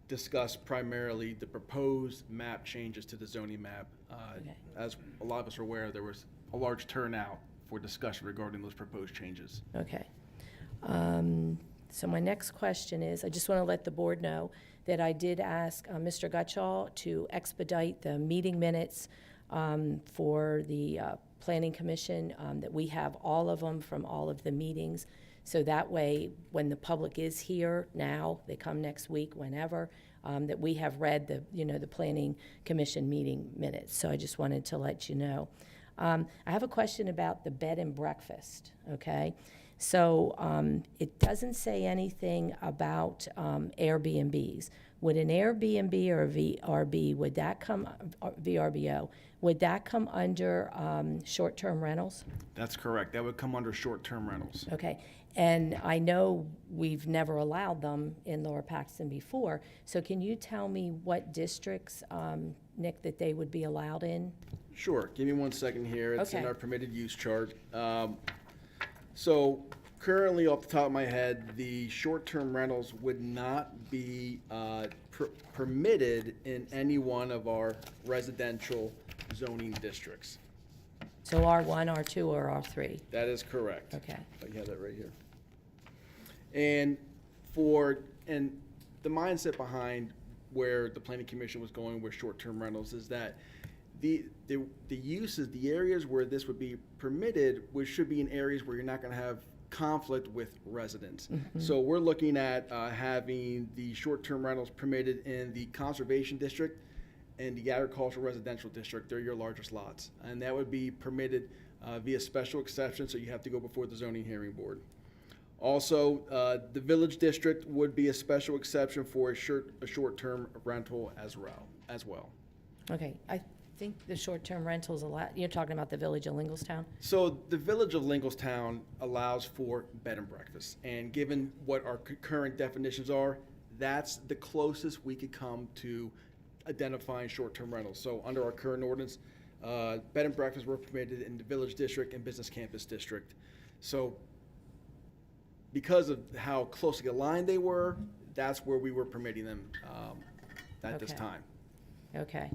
discussed primarily the proposed map changes to the zoning map. Okay. As a lot of us are aware, there was a large turnout for discussion regarding those proposed changes. Okay. So my next question is, I just want to let the board know that I did ask Mr. Gutschall to expedite the meeting minutes for the Planning Commission, that we have all of them from all of the meetings. So that way, when the public is here now, they come next week, whenever, that we have read the Planning Commission meeting minutes. So I just wanted to let you know. I have a question about the bed and breakfast, okay? So it doesn't say anything about Airbnbs. Would an Airbnb or a VRB, would that come, VRBO, would that come under short-term rentals? That's correct. That would come under short-term rentals. Okay. And I know we've never allowed them in Lower Paxton before. So can you tell me what districts, Nick, that they would be allowed in? Sure, give me 1 second here. It's in Okay. our permitted use chart. So currently, off the top of my head, the short-term rentals would not be permitted in any one of our residential zoning districts. So R1, R2, or R3? That is correct. Okay. I have that right here. And the mindset behind where the planning commission was going with short-term rentals is that the uses, the areas where this would be permitted, which should be in areas where you're not gonna have conflict with residents. So we're looking at having the short-term rentals permitted in the conservation district and the agricultural residential district. They're your largest lots. And that would be permitted via special exception, so you have to go before the zoning hearing board. Also, the village district would be a special exception for a short-term rental as well. Okay, I think the short-term rentals you're talking about the village of Lingelstown? So the village of Lingelstown allows for bed and breakfast, and given what our current definitions are, that's the closest we could come to identifying short-term rentals. So under our current ordinance, bed and breakfast were permitted in the village district and business campus district. So because of how closely aligned they were, that's where we were permitting them at this Okay. time. Okay,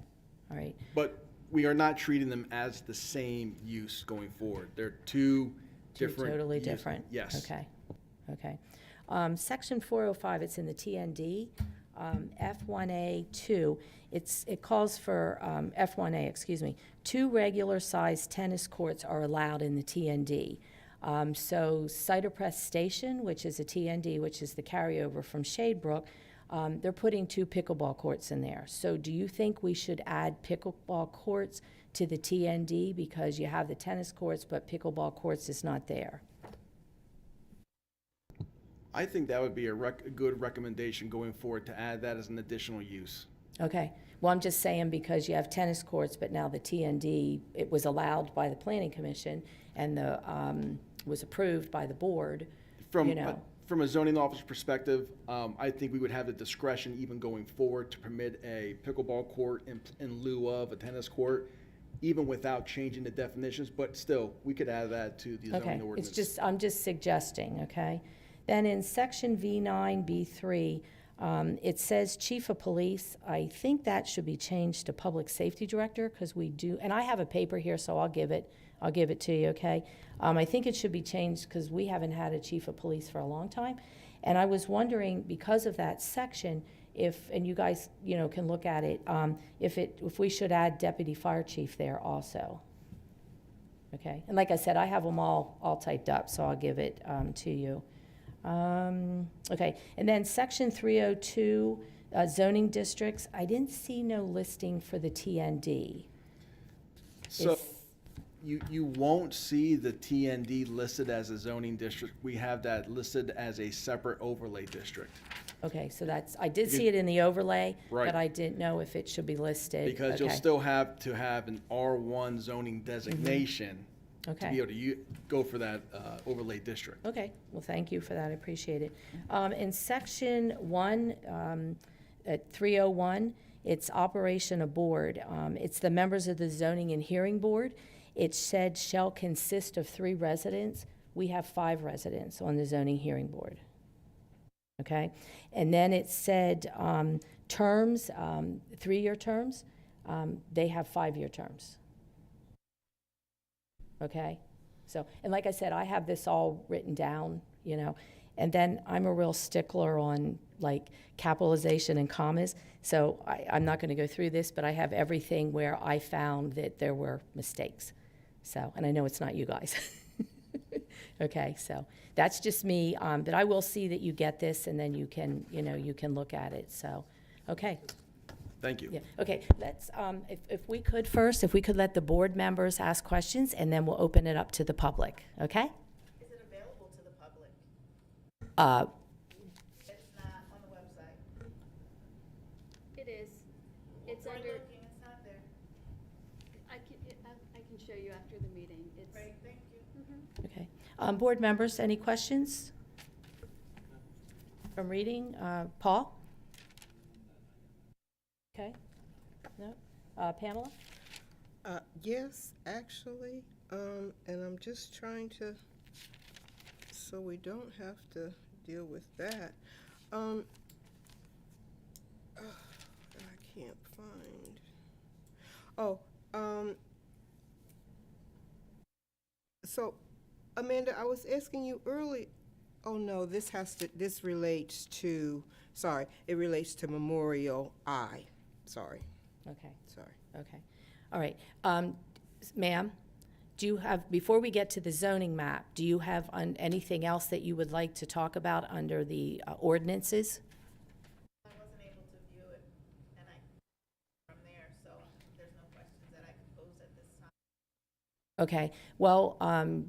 all right. But we are not treating them as the same use going forward. They're two Two different. totally uses. different? Yes. Okay, okay. Section 405, it's in the TND, F1A2. It calls for, F1A, excuse me, 2 regular-sized tennis courts are allowed in the TND. So Cider Press Station, which is a TND, which is the carryover from Shadebrook, they're putting 2 pickleball courts in there. So do you think we should add pickleball courts to the TND because you have the tennis courts, but pickleball courts is not there? I think that would be a good recommendation going forward to add that as an additional use. Okay, well, I'm just saying because you have tennis courts, but now the TND, it was allowed by the planning commission and was approved by the board, you know. From a zoning officer perspective, I think we would have the discretion even going forward to permit a pickleball court in lieu of a tennis court, even without changing the definitions, but still, we could add that to the zoning Okay, ordinance. it's just, I'm just suggesting, okay? Then in section V9B3, it says chief of police. I think that should be changed to public safety director, because we do, and I have a paper here, so I'll give it to you, okay? I think it should be changed because we haven't had a chief of police for a long time. And I was wondering, because of that section, and you guys, can look at it, if we should add deputy fire chief there also. Okay, and like I said, I have them all typed up, so I'll give it to you. Okay, and then section 302, zoning districts, I didn't see no listing for the TND. So Is- you won't see the TND listed as a zoning district. We have that listed as a separate overlay district. Okay, so I did see it in the overlay, Right. but I didn't know if it should be listed. Because you'll Okay. still have to have an R1 zoning designation to Okay. be able to go for that overlay district. Okay, well, thank you for that, I appreciate it. In section 1, at 301, it's operation of board. It's the members of the zoning and hearing board. It said shall consist of 3 residents. We have 5 residents on the zoning hearing board. Okay, and then it said terms, 3-year terms. They have 5-year terms. Okay, so, and like I said, I have this all written down, and then I'm a real stickler on like capitalization and commas, so I'm not gonna go through this, but I have everything where I found that there were mistakes. So, and I know it's not you guys. Okay, so that's just me, but I will see that you get this, and then you can look at it, so, okay. Thank you. Yeah, okay, let's, if we could first, if we could let the board members ask questions, and then we'll open it up to the public, okay? Is it available to the public? It's not on the website. It is. It's under, It's not there. I can show you after the meeting. It's. Great, thank you. Okay. Board members, any questions? From reading, Paul? Okay, no? Pamela? Yes, actually, and I'm just trying to, so we don't have to deal with that. I can't find. Oh, so Amanda, I was asking you early. Oh no, this relates to, sorry, it relates to Memorial I. Sorry, Okay, sorry. okay. All right. Ma'am, do you have, before we get to the zoning map, do you have anything else that you would like to talk about under the ordinances? I wasn't able to view it, and from there, so there's no questions that I could pose at this time. Okay, well,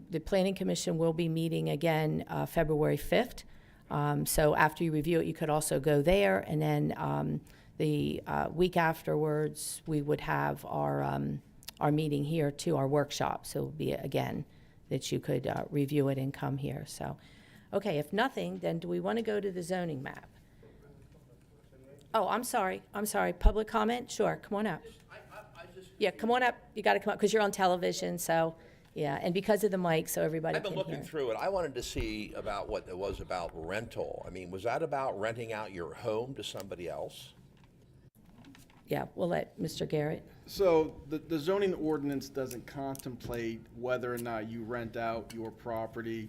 the Planning Commission will be meeting again February 5th. So after you review it, you could also go there, and then the week afterwards, we would have our meeting here too, our workshop. So it would be, again, that you could review it and come here, so. Okay, if nothing, then do we want to go to the zoning map? Oh, I'm sorry, public comment? Sure, come on up. Yeah, come on up, you got to come up, because you're on television, so, yeah, and because of the mic, so everybody I've can been hear. looking through it. I wanted to see about what it was about rental. I mean, was that about renting out your home to somebody else? Yeah, we'll let Mr. Garrett. So the zoning ordinance doesn't contemplate whether or not you rent out your property,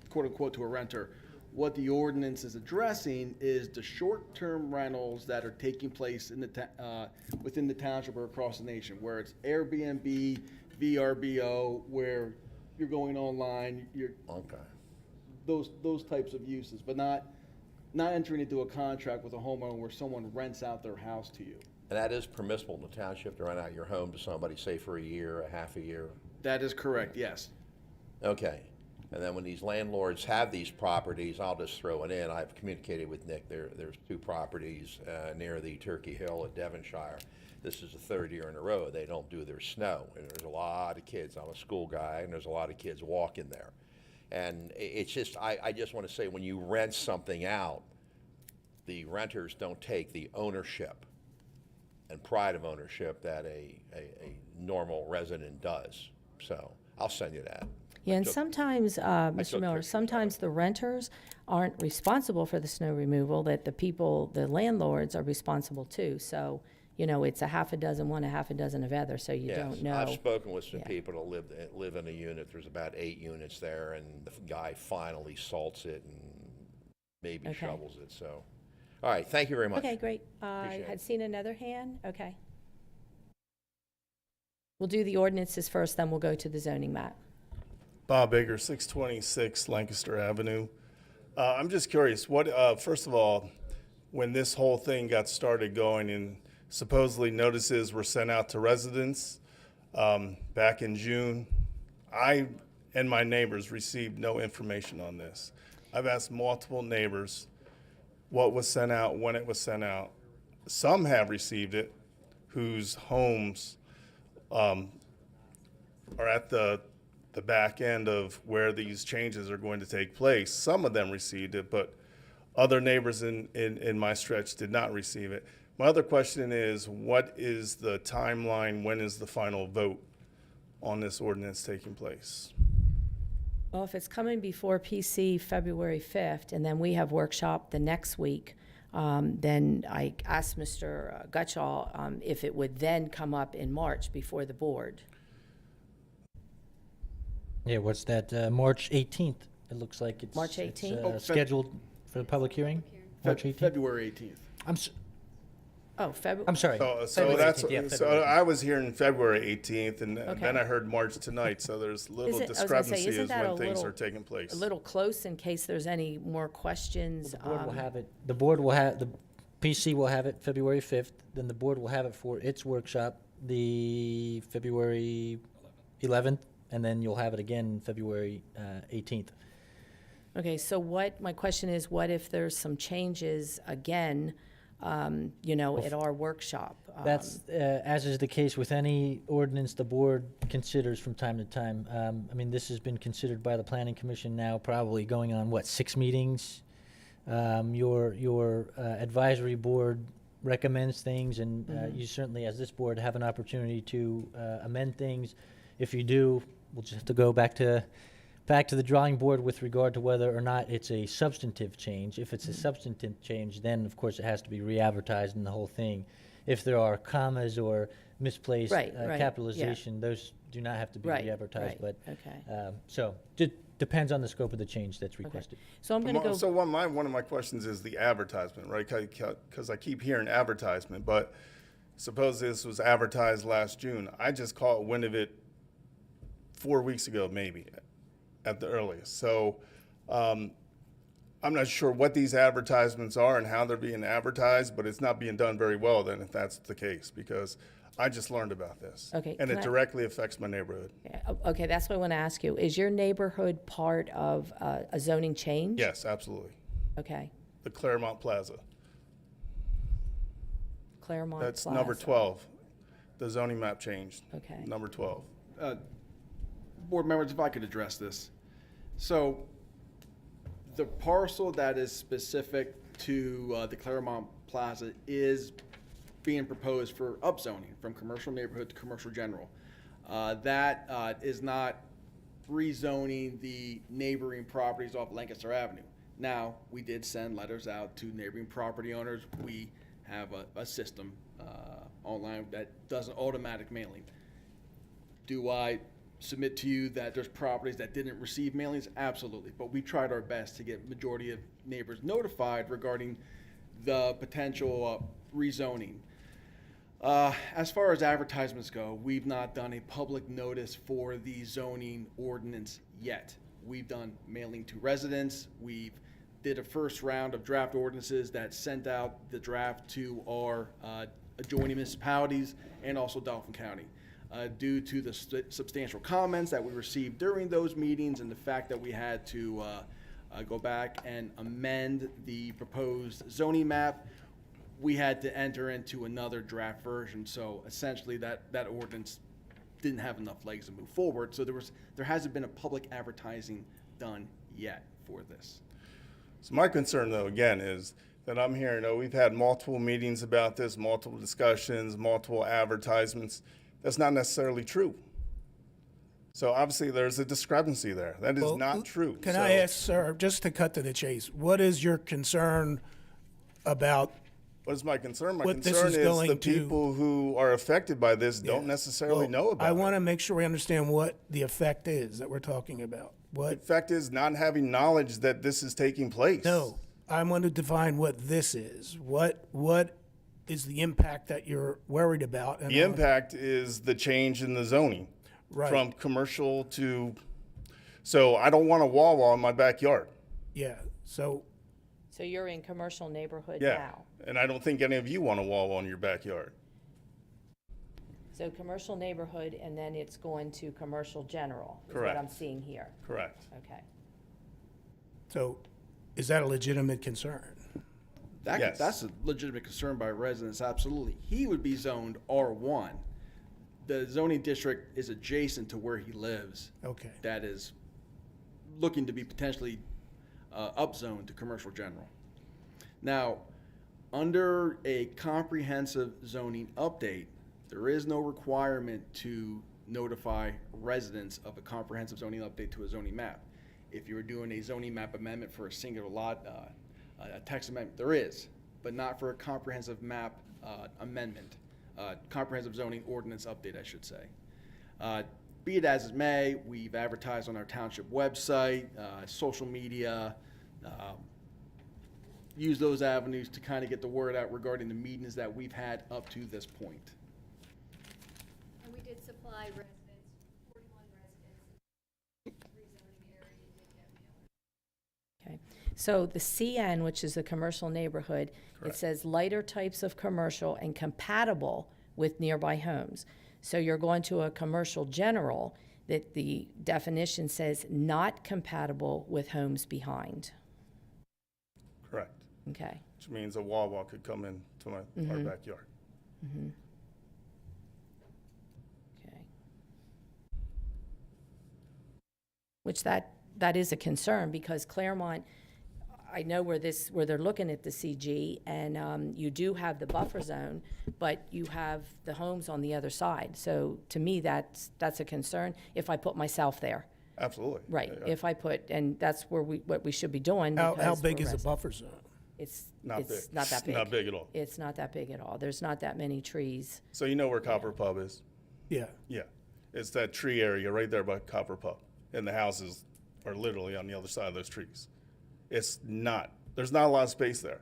quote unquote, to a renter. What the ordinance is addressing is the short-term rentals that are taking place in within the township or across the nation, where it's Airbnb, VRBO, where you're going online, Okay. those types of uses, but not entering into a contract with a homeowner where someone rents out their house to you. And that is permissible in the township to rent out your home to somebody, say for a year, a half a year? That is correct, yes. Okay. And then when these landlords have these properties, I'll just throw it in. I've communicated with Nick. There's 2 properties near the Turkey Hill at Devonshire. This is the 3rd year in a row they don't do their snow. And there's a lot of kids. I'm a school guy, and there's a lot of kids walking there. And it's just, I just want to say, when you rent something out, the renters don't take the ownership and pride of ownership that a normal resident does. So I'll send you that. Yeah, and sometimes, Mr. took Miller, pictures. sometimes the renters aren't responsible for the snow removal, that the landlords are responsible too. So, it's a half a dozen one, a half a dozen of other, so you don't know. I've spoken with some Yeah. people that live in a unit. There's about 8 units there, and the guy finally salts it and maybe Okay. shovels it. So, all right, thank you very much. Okay, great. I Appreciate it. had seen another hand. Okay. We'll do the ordinances first, then we'll go to the zoning map. Bob Baker, 626 Lancaster Avenue. I'm just curious, first of all, when this whole thing got started going and supposedly notices were sent out to residents back in June, I and my neighbors received no information on this. I've asked multiple neighbors what was sent out, when it was sent out. Some have received it, whose homes are at the back end of where these changes are going to take place. Some of them received it, but other neighbors in my stretch did not receive it. My other question is, what is the timeline? When is the final vote on this ordinance taking place? Well, if it's coming before PC February 5th, and then we have workshop the next week, then I asked Mr. Gutschall if it would then come up in March before the board. Yeah, what's that, March 18th? It looks like it's. March 18th? It's scheduled for the public hearing? March 18th? February 18th. Oh, February. I'm sorry. So February that's 18th, yeah, so February 18th. I was hearing February 18th, and Okay. then I heard March tonight. So there's little I was gonna say, discrepancy isn't as that when a things little- are taking place. A little close in case there's any more questions. The board will have it, the board will have, the PC will have it February 5th, then the board will have it for its workshop, the February 11th, and then you'll have it again February 18th. Okay, so my question is, what if there's some changes again, at our workshop? That's, as is the case with any ordinance the board considers from time to time. I mean, this has been considered by the planning commission now probably going on, 6 meetings? Your advisory board recommends things, and you certainly, as this board, have an opportunity to amend things. If you do, we'll just have to go back to the drawing board with regard to whether or not it's a substantive change. If it's a substantive change, then of course it has to be re-advertised in the whole thing. If there are commas or misplaced Right, yeah. capitalization, those do not have to be Right, re-advertised. right, But okay. so it depends on the scope of the change that's requested. So I'm going to go. So one of my questions is the advertisement, right? Because I keep hearing advertisement, but suppose this was advertised last June. I just caught wind of it 4 weeks ago, maybe, at the earliest. So I'm not sure what these advertisements are and how they're being advertised, but it's not being done very well then if that's the case, because I just learned about this. Okay, And can it I- directly affects my neighborhood. Yeah, okay, that's what I want to ask you. Is your neighborhood part of a zoning change? Yes, absolutely. Okay. The Claremont Plaza. Claremont That's Plaza. number 12. The zoning map changed. Okay. Number 12. Board members, if I could address this. So the parcel that is specific to the Claremont Plaza is being proposed for upzoning from commercial neighborhood to commercial general. That is not rezoning the neighboring properties off Lancaster Avenue. Now, we did send letters out to neighboring property owners. We have a system online that does an automatic mailing. Do I submit to you that there's properties that didn't receive mailings? Absolutely. But we tried our best to get majority of neighbors notified regarding the potential rezoning. As far as advertisements go, we've not done a public notice for the zoning ordinance yet. We've done mailing to residents. We've did a first round of draft ordinances that sent out the draft to our adjoining municipalities and also Dauphin County. Due to the substantial comments that we received during those meetings and the fact that we had to go back and amend the proposed zoning map, we had to enter into another draft version. So essentially that ordinance didn't have enough legs to move forward. So there hasn't been a public advertising done yet for this. So my concern, though, again, is that I'm hearing, we've had multiple meetings about this, multiple discussions, multiple advertisements. That's not necessarily true. So obviously there's a discrepancy there. That is not true. Can So- I ask, sir, just to cut to the chase, what is your concern about? What is my concern? My What this concern is is going the to- people who are affected by this don't necessarily Well, know about I it. want to make sure we understand what the effect is that we're talking about. The What? effect is not having knowledge that this is taking place. No, I want to define what this is. What is the impact that you're worried about? And The impact is the change in the zoning Right. from commercial to, so I don't want a Wawa in my backyard. Yeah, so, So you're in commercial neighborhood Yeah. now. And I don't think any of you want a Wawa in your backyard. So commercial neighborhood, and then it's going to commercial general, is what Correct. I'm seeing here. Correct. Okay. so is that a legitimate concern? Yes. That's a legitimate concern by residents, absolutely. He would be zoned R1. The zoning district is adjacent to where he lives. Okay. That is looking to be potentially upzoned to commercial general. Now, under a comprehensive zoning update, there is no requirement to notify residents of a comprehensive zoning update to a zoning map. If you were doing a zoning map amendment for a singular lot, a text amendment, there is, but not for a comprehensive map amendment, comprehensive zoning ordinance update, I should say. Be it as it may, we've advertised on our township website, social media, use those avenues to kind of get the word out regarding the meetings that we've had up to this point. And we did supply residents, 41 residents, rezoning area did get mailers. Okay. So the CN, which is the commercial neighborhood, it says lighter types of commercial and compatible with nearby homes. So you're going to a commercial general that the definition says not compatible with homes behind. Correct. Okay. Which means a Wawa could come into our backyard. Okay. Which that is a concern because Claremont, I know where they're looking at the CG, and you do have the buffer zone, but you have the homes on the other side. So to me, that's a concern if I put myself there. Absolutely. Right, Yeah, yeah. if I put, and that's what we should be doing. How because big we're is the residents. buffer zone? It's Not it's big. not that big. Not big at all. It's not that big at all. There's not that many trees. So you know where Copper Pub is? Yeah. Yeah. It's that tree area right there by Copper Pub. And the houses are literally on the other side of those trees. There's not a lot of space there.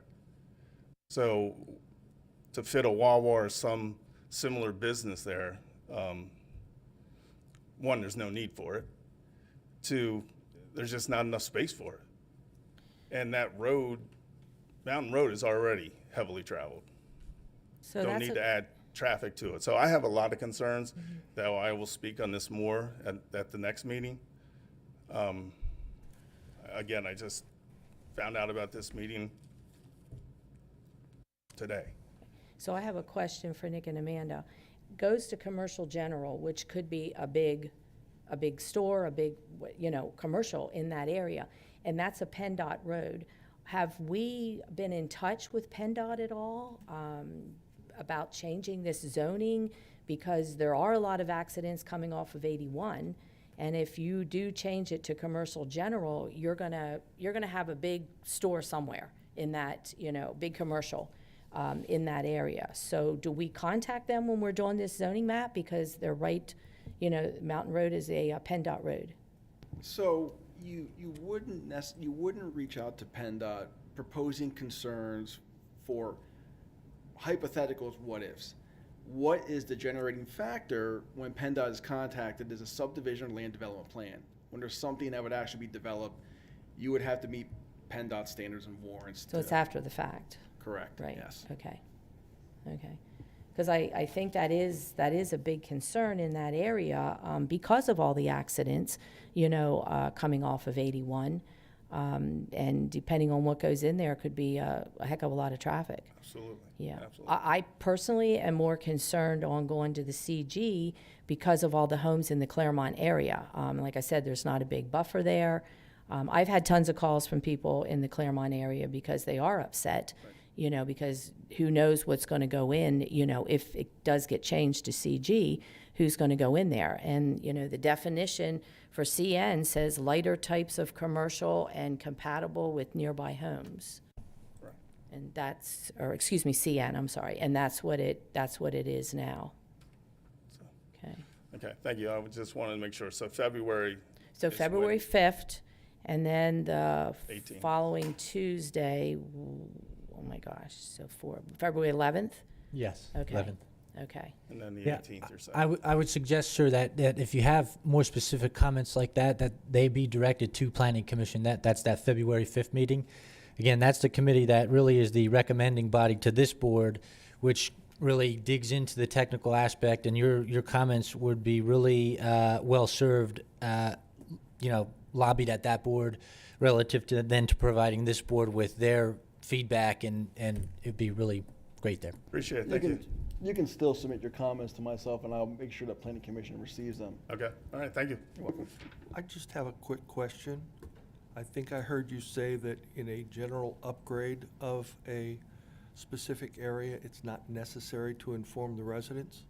So to fit a Wawa or some similar business there, one, there's no need for it. Two, there's just not enough space for it. And that road, Mountain Road, is already heavily traveled. So Don't that's need to add traffic to it. So I have a lot of concerns that I will speak on this more at the next meeting. Again, I just found out about this meeting today. So I have a question for Nick and Amanda. Goes to commercial general, which could be a big store, a big, commercial in that area, and that's a PennDOT road. Have we been in touch with PennDOT at all about changing this zoning? Because there are a lot of accidents coming off of 81, and if you do change it to commercial general, you're gonna have a big store somewhere in that, big commercial in that area. So do we contact them when we're doing this zoning map? Because they're right, Mountain Road is a PennDOT road. So you wouldn't reach out to PennDOT proposing concerns for hypotheticals, what ifs. What is the generating factor when PennDOT is contacted is a subdivision or land development plan. When there's something that would actually be developed, you would have to meet PennDOT standards and warrants. So it's after the fact. Correct, Right. yes. Okay. Because I think that is a big concern in that area because of all the accidents, coming off of 81. And depending on what goes in there, could be a heck of a lot of traffic. Absolutely. Yeah. Absolutely. I personally am more concerned on going to the CG because of all the homes in the Claremont area. Like I said, there's not a big buffer there. I've had tons of calls from people in the Claremont area because they are upset, because who knows what's going to go in, if it does get changed to CG, who's going to go in there. And, the definition for CN says lighter types of commercial and compatible with nearby homes. Right. And CN, I'm sorry. And that's what it is now. Okay. Okay, thank you. I just wanted to make sure. So February. So is February when- 5th, and then the 18th. following Tuesday, oh my gosh, so February 11th? Yes, Okay. 11th. Okay. And then the Yeah, 18th or so. I would suggest, sir, that if you have more specific comments like that they be directed to Planning Commission. That's that February 5th meeting. Again, that's the committee that really is the recommending body to this board, which really digs into the technical aspect, and your comments would be really well served, lobbied at that board relative to then to providing this board with their feedback, and it'd be really great there. Appreciate it. Thank you. You can still submit your comments to myself, and I'll make sure that Planning Commission receives them. Okay, all right, thank you. You're welcome. I just have a quick question. I think I heard you say that in a general upgrade of a specific area, it's not necessary to inform the residents?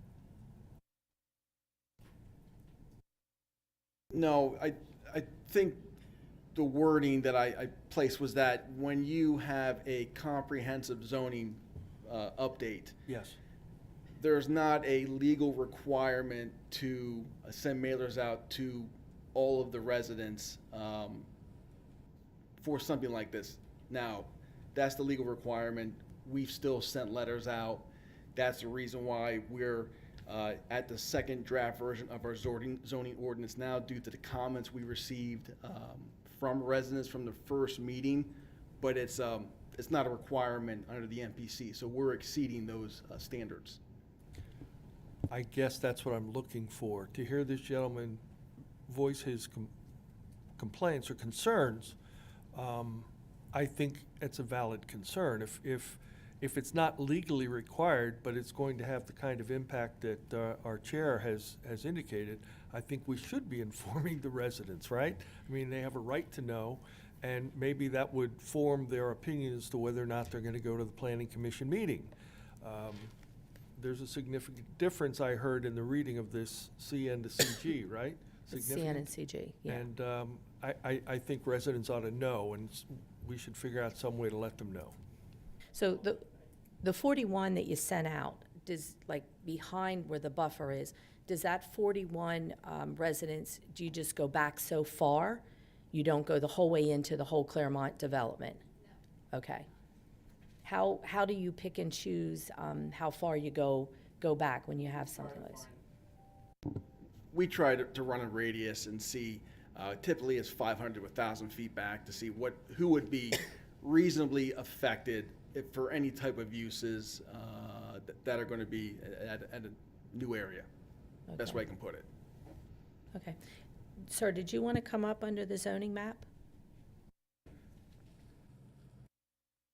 No, I think the wording that I placed was that when you have a comprehensive zoning update, Yes. there's not a legal requirement to send mailers out to all of the residents for something like this. Now, that's the legal requirement. We've still sent letters out. That's the reason why we're at the second draft version of our zoning ordinance now, due to the comments we received from residents from the first meeting. But it's not a requirement under the MPC, so we're exceeding those standards. I guess that's what I'm looking for, to hear this gentleman voice his complaints or concerns. I think it's a valid concern. If it's not legally required, but it's going to have the kind of impact that our chair has indicated, I think we should be informing the residents, right? I mean, they have a right to know, And maybe that would form their opinion as to whether or not they're going to go to the planning commission meeting. There's a significant difference I heard in the reading of this CN to CG, right? It's CN and CG, yeah. And I think residents ought to know, and we should figure out some way to let them know. So the 41 that you sent out, does, like, behind where the buffer is, does that 41 residents, do you just go back so far? You don't go the whole way into the whole Claremont development? No. Okay. How do you pick and choose how far you go back when you have something like this? We try to run a radius and see, typically it's 500 to 1,000 feet back to see who would be reasonably affected for any type of uses that are going to be at a new area. Okay. Best way I can put it. Okay. Sir, did you want to come up under the zoning map?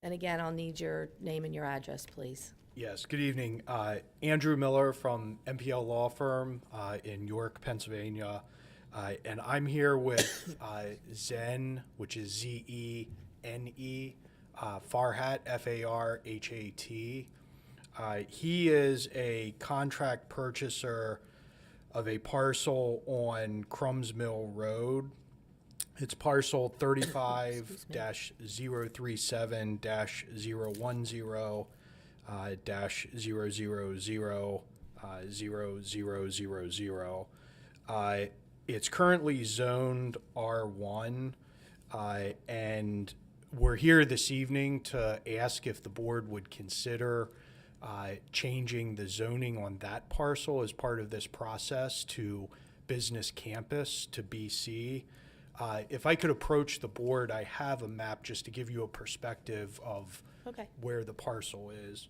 And again, I'll need your name and your address, please. Yes, good evening. Andrew Miller from MPL Law Firm in York, Pennsylvania. And I'm here with Zen, which is Z-E-N-E, Farhat, F-A-R-H-A-T. He is a contract purchaser of a parcel on Crumbs Mill Road. It's parcel 35-037-010-000-0000. It's currently zoned R1, and we're here this evening to ask if the board would consider changing the zoning on that parcel as part of this process to business campus to BC. If I could approach the board, I have a map just to give you a perspective of Okay. where the parcel is.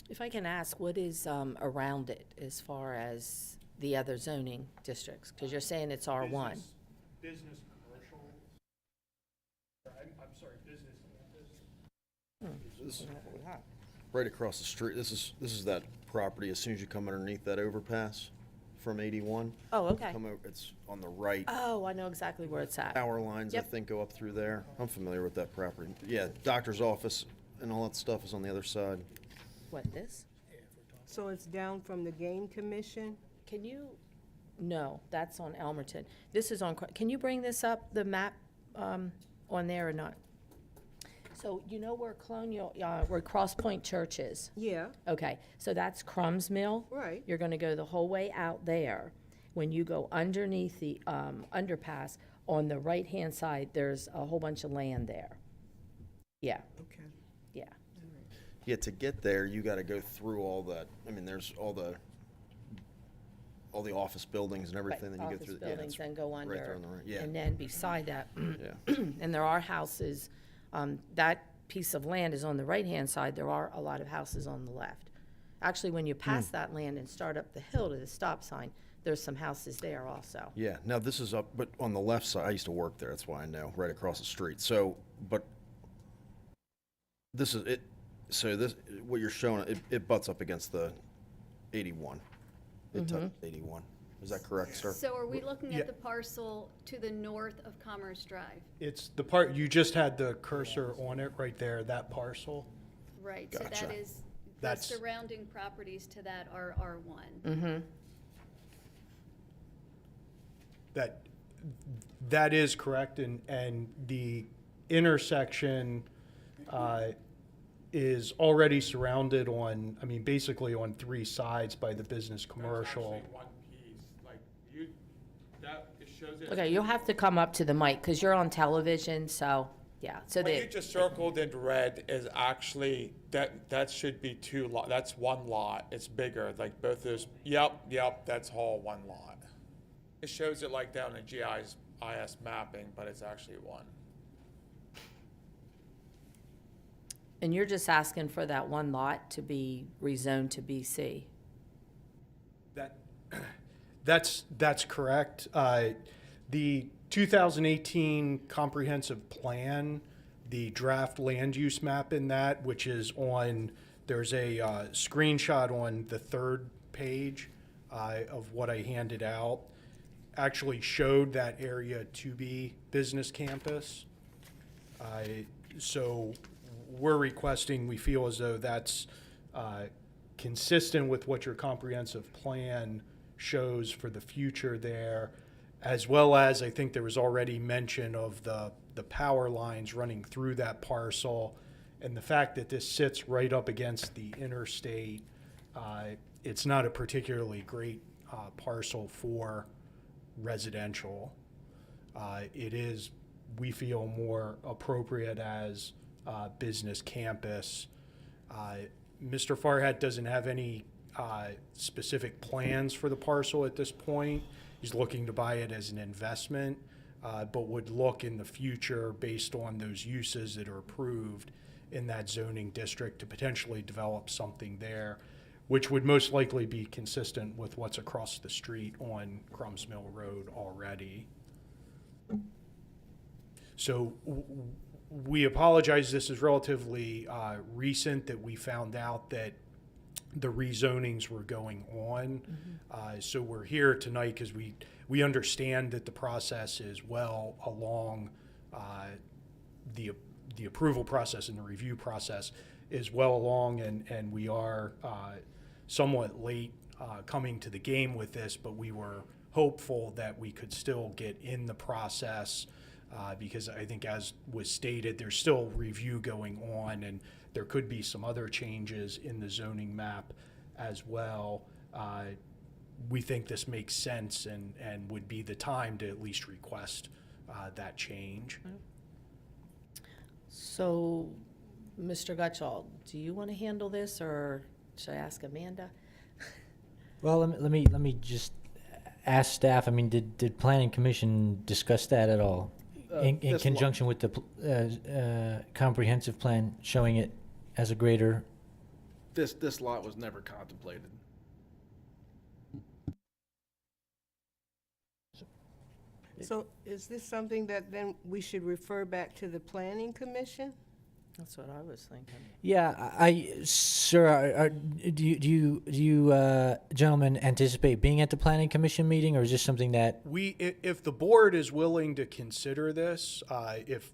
If I can ask, what is around it as far as the other zoning districts? Because you're saying it's R1. Business commercial. I'm sorry, business campus. This is right across the street. This is that property as soon as you come underneath that overpass from 81. Oh, okay. Come over, it's on the right. Oh, I know exactly where it's at. Power lines, Yep. I think, go up through there. I'm familiar with that property. Yeah, doctor's office and all that stuff is on the other side. What, this? So it's down from the game commission? Can you, no, that's on Elmerton. This is on, can you bring this up, the map on there or not? So you know where where Cross Point Church is? Yeah, Okay, so that's Crumbs Mill. right. You're gonna go the whole way out there. When you go underneath the underpass, on the right-hand side, there's a whole bunch of land there. Yeah, Okay. yeah. Yeah, to get there, you gotta go through all that. I mean, there's all the office buildings and everything that you go Office through. buildings and go right there under. on the right, yeah. And then beside that, Yeah. and there are houses, that piece of land is on the right-hand side, there are a lot of houses on the left. Actually, when you pass that land and start up the hill to the stop sign, there's some houses there also. Yeah, now this is up, but on the left side, I used to work there, that's why I know, right across the street. So, but this is it, so this, what you're showing, it butts up against the 81. It touched 81. Is that correct, sir? So are we looking Yeah. at the parcel to the north of Commerce Drive? It's the part, you just had the cursor on it right there, that parcel. Right, so Gotcha. that is, the That's- surrounding properties to that are R1. Mm-hmm. That is correct, and the intersection is already surrounded on, I mean, basically on three sides by the business commercial. One piece, like you, that, it shows it. Okay, you'll have to come up to the mic, because you're on television, so, yeah. So What you the, just circled in red is actually, that should be that's one lot. It's bigger, like both those, yep, that's all one lot. It shows it like down in GIS mapping, but it's actually one. and you're just asking for that one lot to be rezoned to BC? That's correct. The 2018 comprehensive plan, the draft land use map in that, which is on, there's a screenshot on the third page. of what I handed out actually showed that area to be business campus. So we're requesting, we feel as though that's consistent with what your comprehensive plan shows for the future there, as well as I think there was already mention of the power lines running through that parcel, and the fact that this sits right up against the interstate. It's not a particularly great parcel for residential. It is, we feel, more appropriate as business campus. Mr. Farhat doesn't have any specific plans for the parcel at this point. He's looking to buy it as an investment, but would look in the future based on those uses that are approved in that zoning district to potentially develop something there, which would most likely be consistent with what's across the street on Crumbs Mill Road already. So we apologize. This is relatively recent that we found out that the rezonings were going on. So we're here tonight because we understand that the process is well along. The approval process and the review process is well along, and we are somewhat late coming to the game with this, but we were hopeful that we could still get in the process because I think, as was stated, there's still review going on, and there could be some other changes in the zoning map as well. We think this makes sense and would be the time to at least request that change. So, Mr. Gutschall, do you want to handle this, or should I ask Amanda? Well, let me just ask staff. I mean, did Planning Commission discuss that at all in conjunction with the comprehensive plan showing it as a greater? This lot was never contemplated. So is this something that then we should refer back to the Planning Commission? That's what I was thinking. Yeah, sir, do you gentlemen anticipate being at the Planning Commission meeting, or is this something that? If the board is willing to consider this, if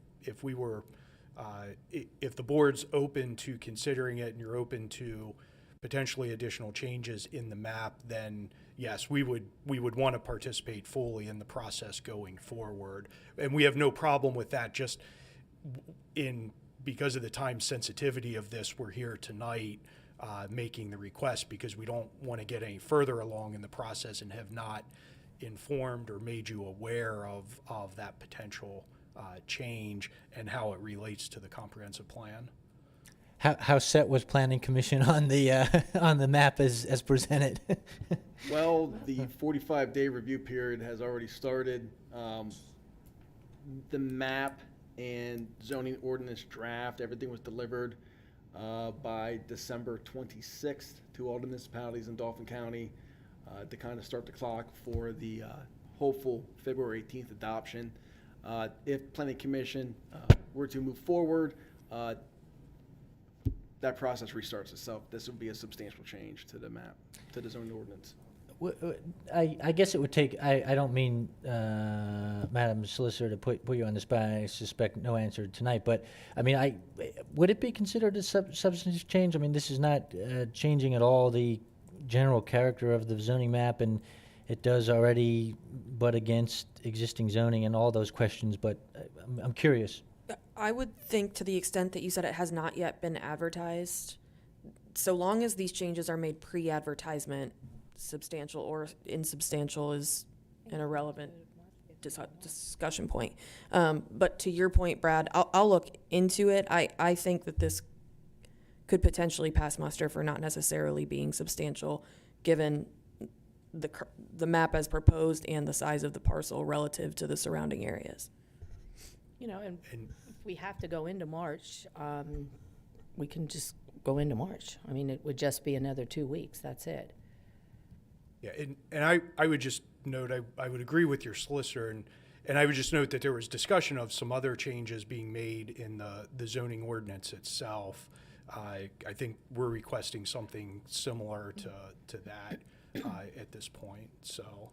the board's open to considering it and you're open to potentially additional changes in the map, then yes, we would want to participate fully in the process going forward. And we have no problem with that. Just because of the time sensitivity of this, we're here tonight making the request because we don't want to get any further along in the process and have not informed or made you aware of that potential change and how it relates to the comprehensive plan. How set was Planning Commission on the map as presented? Well, the 45-day review period has already started. The map and zoning ordinance draft, everything was delivered by December 26th to all the municipalities in Dauphin County to kind of start the clock for the hopeful February 18th adoption. If Planning Commission were to move forward, that process restarts itself. This would be a substantial change to the map, to the zoning ordinance. I guess it would take, I don't mean, Madam Solicitor, to put you on the spot. I suspect no answer tonight, but I mean, would it be considered a substantive change? I mean, this is not changing at all the general character of the zoning map, and it does already butt against existing zoning and all those questions, but I'm curious. I would think, to the extent that you said it has not yet been advertised, so long as these changes are made pre-advertisement, substantial or insubstantial is an irrelevant discussion point. But to your point, Brad, I'll look into it. I think that this could potentially pass muster for not necessarily being substantial, given the map as proposed and the size of the parcel relative to the surrounding areas. You know, and if we have to go into March, we can just go into March. I mean, it would just be another 2 weeks. That's it. Yeah, and I would just note, I would agree with your solicitor, and I would just note that there was discussion of some other changes being made in the zoning ordinance itself. I think we're requesting something similar to that. at this point, so.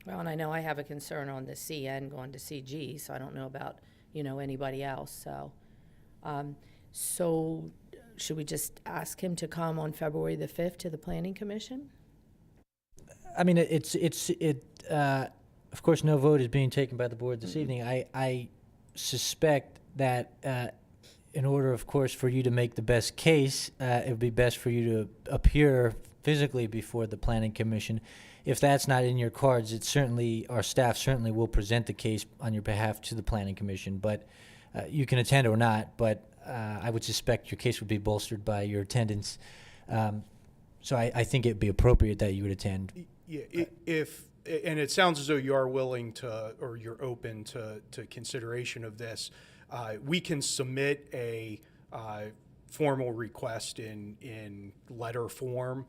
Well, and I know I have a concern on the CN going to CG, so I don't know about, anybody else, so. So should we just ask him to come on February the 5th to the Planning Commission? I mean, of course, no vote is being taken by the board this evening. I suspect that in order, of course, for you to make the best case, it would be best for you to appear physically before the Planning Commission. If that's not in your cards, our staff certainly will present the case on your behalf to the Planning Commission, but you can attend or not, but I would suspect your case would be bolstered by your attendance. So I think it'd be appropriate that you would attend. Yeah, and it sounds as though you are willing to, or you're open to consideration of this. We can submit a formal request in letter form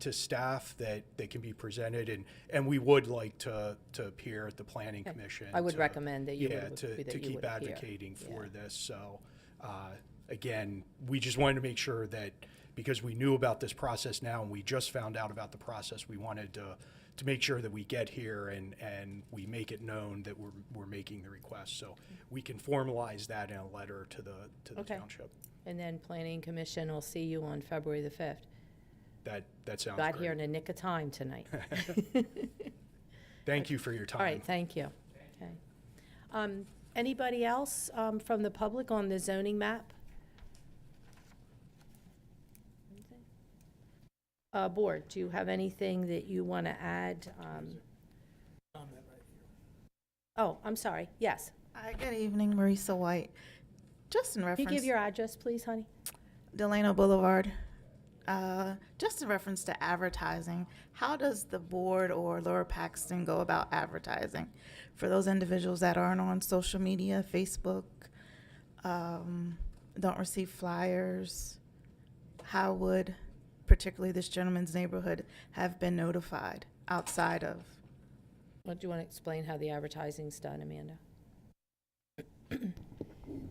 to staff that can be presented, and we would like to appear at the Planning Commission. I would recommend that you yeah, would, to that you keep would appear. advocating for this. So again, we just wanted to make sure that because we knew about this process now and we just found out about the process, we wanted to make sure that we get here and we make it known that we're making the request. So we can formalize that in a letter to the township. And then Planning Commission will see you on February the 5th. That sounds Got great. here in the nick of time tonight. Thank you for your time. All right, thank you. Okay. Anybody else from the public on the zoning map? Board, do you have anything that you want to add? Oh, I'm sorry. Yes. Hi, good evening, Marisa White. Just in Can reference. you give your address, please, honey? Delano Boulevard. Just in reference to advertising, how does the board or Lower Paxton go about advertising for those individuals that aren't on social media, Facebook, don't receive flyers? How would particularly this gentleman's neighborhood have been notified outside of? Well, do you want to explain how the advertising's done, Amanda?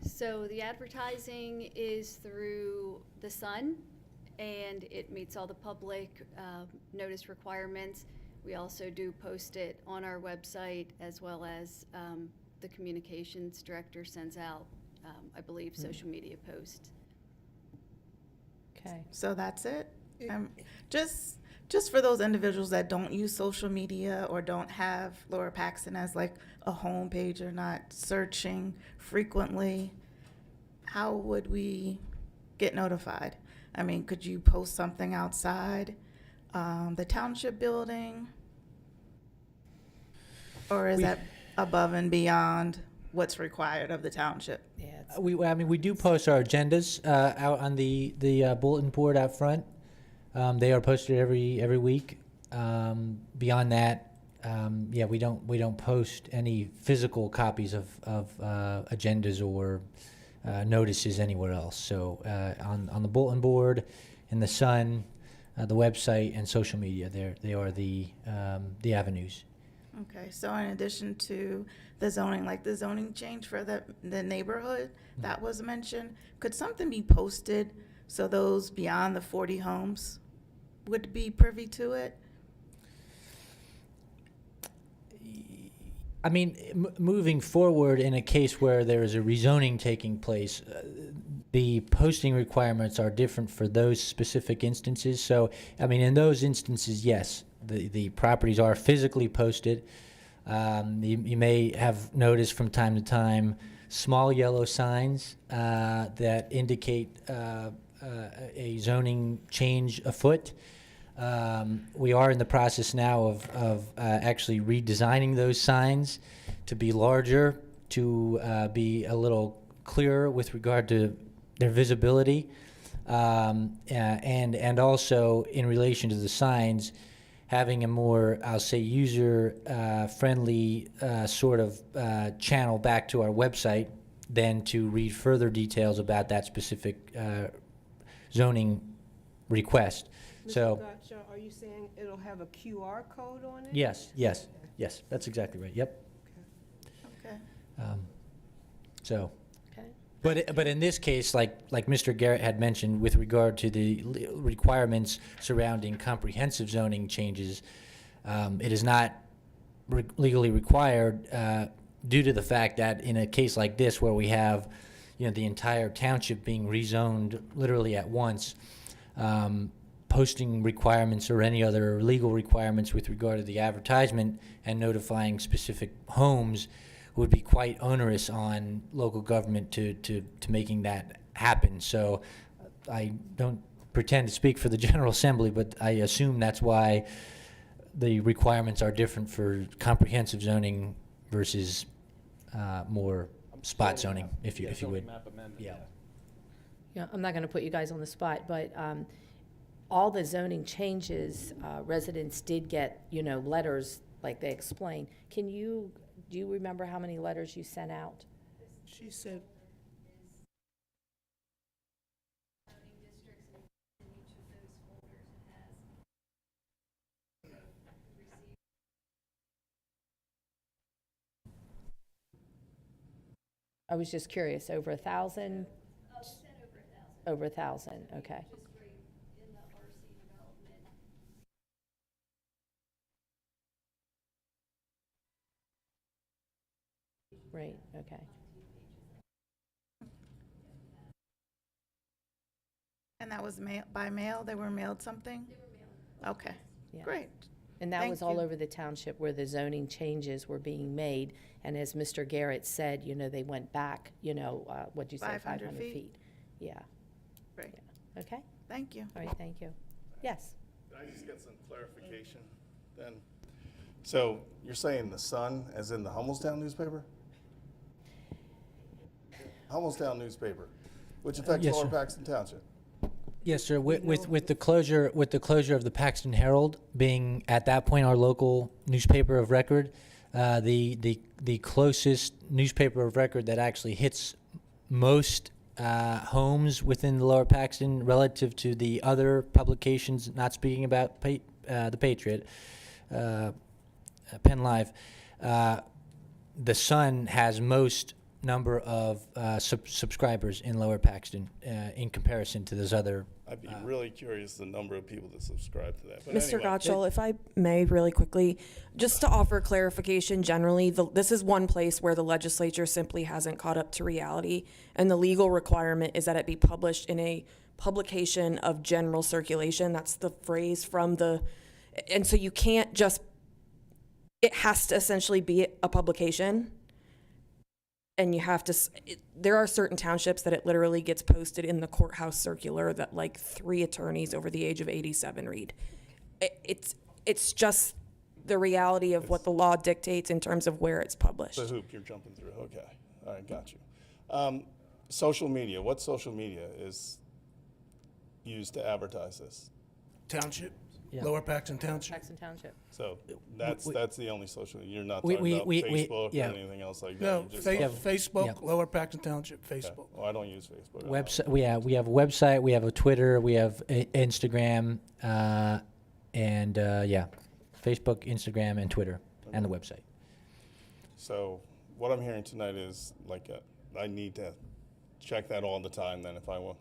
So the advertising is through the Sun, and it meets all the public notice requirements. We also do post it on our website, as well as the communications director sends out, I believe, social media posts. Okay. So that's it? Just for those individuals that don't use social media or don't have Lower Paxton as like a home page or not searching frequently, how would we get notified? I mean, could you post something outside the township building? Or is that above and beyond what's required of the township? Yeah. We do post our agendas out on the bulletin board out front. They are posted every week. Beyond that, we don't post any physical copies of agendas or notices anywhere else. So on the bulletin board, in the Sun, the website, and social media, they are the avenues. Okay, so in addition to the zoning, like the zoning change for the neighborhood that was mentioned, could something be posted so those beyond the 40 homes would be privy to it? I mean, moving forward in a case where there is a rezoning taking place, the posting requirements are different for those specific instances. So, I mean, in those instances, yes, the properties are physically posted. You may have noticed from time to time small yellow signs that indicate a zoning change afoot. We are in the process now of actually redesigning those signs to be larger, to be a little clearer with regard to their visibility, and also in relation to the signs, having a more, I'll say, user-friendly sort of channel back to our website than to read further details about that specific zoning request. So, Gotcha. Are you saying it'll have a QR code on it? yes, that's exactly right. Yep. Okay. So, Okay. But in this case, like Mr. Garrett had mentioned, with regard to the requirements surrounding comprehensive zoning changes, it is not legally required due to the fact that in a case like this, where we have, the entire township being rezoned literally at once, posting requirements or any other legal requirements with regard to the advertisement and notifying specific homes would be quite onerous on local government to making that happen. So I don't pretend to speak for the General Assembly, but I assume that's why the requirements are different for comprehensive zoning versus more spot zoning, if you would. Yeah. Yeah, I'm not going to put you guys on the spot, but all the zoning changes, residents did get, letters like they explained. Do you remember how many letters you sent out? She said, I was just curious, over 1,000? Over 1,000, okay. Right, okay. And that was by mail? They were mailed something? Okay, Yeah. great. And that Thank was all you. over the township where the zoning changes were being made. And as Mr. Garrett said, they went back, what'd you say? 500 feet. Yeah. Great. Yeah. Okay, Thank you. all right, thank you. Yes. Can I just get some clarification then? So you're saying the Sun, as in the Hummelstown newspaper? Hummelstown newspaper, which affects Yes, Lower sir. Paxton Township. Yes, sir. With the closure of the Paxton Herald being at that point our local newspaper of record, the closest newspaper of record that actually hits most homes within the Lower Paxton relative to the other publications, not speaking about the Patriot, Penn Live, the Sun has most number of subscribers in Lower Paxton in comparison to those other. I'd be really curious the number of people that subscribe to that. But Mr. anyway. Gottschall, if I may really quickly, just to offer clarification generally, this is one place where the legislature simply hasn't caught up to reality, and the legal requirement is that it be published in a publication of general circulation. That's the phrase from and so you can't just, it has to essentially be a publication. And you have to, there are certain townships that it literally gets posted in the courthouse circular that like 3 attorneys over the age of 87 read. It's just the reality of what the law dictates in terms of where it's published. The hoop you're jumping through. Okay. All right, got you. Social media. What social media is used to advertise this? Township, Yeah. Lower Paxton Township. Paxton Township. So that's the only social. You're not We- talking we- about we- Facebook yeah. or anything else like that. No, You're just fa- talking- Facebook, Yep. Lower Paxton Township, Facebook. Well, I don't use Facebook. I don't Website. We have a website. We have a Twitter. We have Instagram, and Facebook, Instagram, and Twitter, and the website. So what I'm hearing tonight is I need to check that all the time then if I want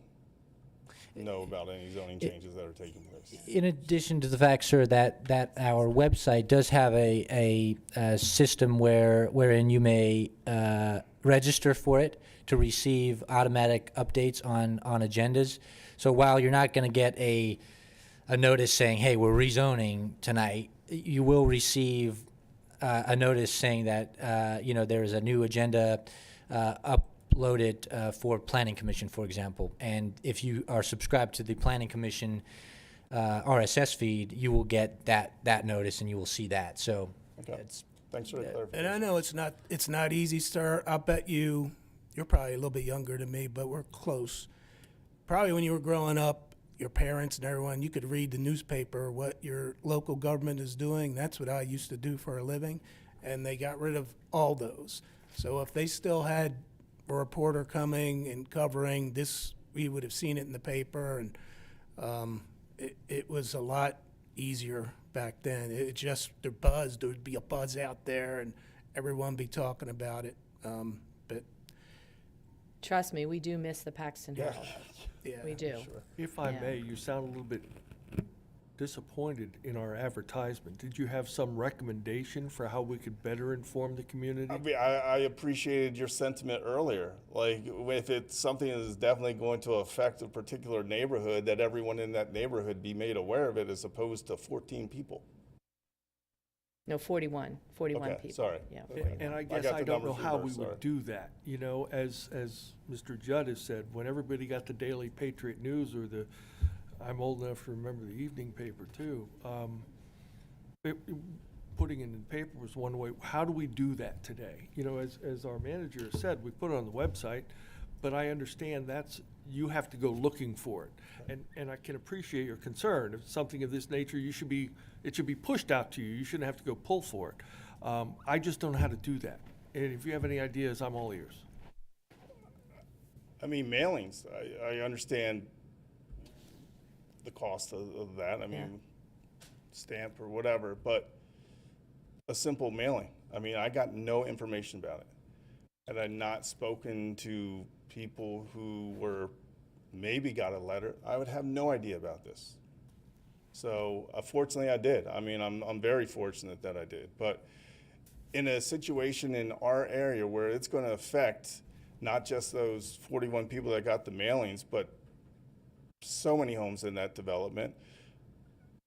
to know about any zoning changes that are taking place. In addition to the fact, sir, that our website does have a system wherein you may register for it to receive automatic updates on agendas. So while you're not going to get a notice saying, "Hey, we're rezoning tonight," you will receive a notice saying that there is a new agenda uploaded for Planning Commission, for example. And if you are subscribed to the Planning Commission RSS feed, you will get that notice and you will see that. So Okay. Thanks for the And clarification. I know it's not easy, sir. I bet you're probably a little bit younger than me, but we're close. Probably when you were growing up, your parents and everyone, you could read the newspaper, what your local government is doing. That's what I used to do for a living, and they got rid of all those. So if they still had a reporter coming and covering this, we would have seen it in the paper, and it was a lot easier back then. It just, there would be a buzz out there, and everyone be talking about it. But Trust me, we do miss the Paxton Herald. Yeah. We do. If I Yeah. may, you sound a little bit disappointed in our advertisement. Did you have some recommendation for how we could better inform the community? I mean, I appreciated your sentiment earlier. Like, if it's something that is definitely going to affect a particular neighborhood, that everyone in that neighborhood be made aware of it as opposed to 14 people. No, 41 Okay, people. sorry. Yeah, And 41. I guess got I the don't know numbers how we reversed, sorry. would do that. You know, as Mr. Judd has said, when everybody got the Daily Patriot News or I'm old enough to remember the evening paper too. Putting it in the paper was one way. How do we do that today? You know, as our manager said, we put it on the website, but I understand you have to go looking for it. And I can appreciate your concern. If it's something of this nature, it should be pushed out to you. You shouldn't have to go pull for it. I just don't know how to do that. And if you have any ideas, I'm all ears. I mean, mailings, I understand the cost of that. I mean, stamp or whatever, but a simple mailing. I mean, I got no information about it. Had I not spoken to people who maybe got a letter, I would have no idea about this. So fortunately I did. I mean, I'm very fortunate that I did. But in a situation in our area where it's going to affect not just those 41 people that got the mailings, but so many homes in that development,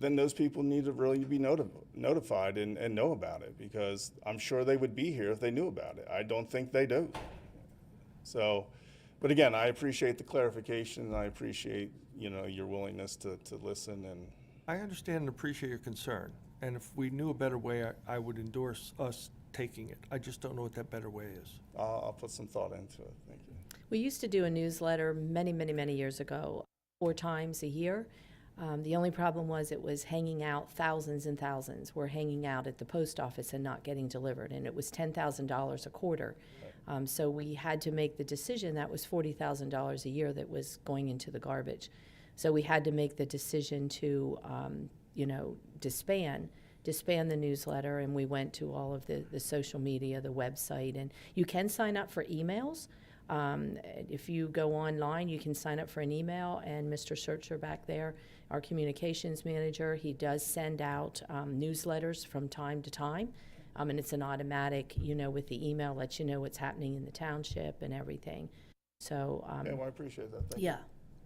then those people need to really be notified and know about it, because I'm sure they would be here if they knew about it. I don't think they do. So, but again, I appreciate the clarification, and I appreciate, your willingness to listen. And I understand and appreciate your concern. And if we knew a better way, I would endorse us taking it. I just don't know what that better way is. I'll put some thought into it. Thank you. We used to do a newsletter many, many, many years ago, 4 times a year. The only problem was it was hanging out, thousands and thousands were hanging out at the post office and not getting delivered, and it was $10,000 a quarter. So we had to make the decision that was $40,000 a year that was going into the garbage. So we had to make the decision to, disband the newsletter, and we went to all of the social media, the website, and you can sign up for emails. If you go online, you can sign up for an email, and Mr. Searcher back there, our communications manager, he does send out newsletters from time to time, and it's an automatic, with the email, lets you know what's happening in the township and everything. So, Yeah, well, I appreciate that. Thank yeah,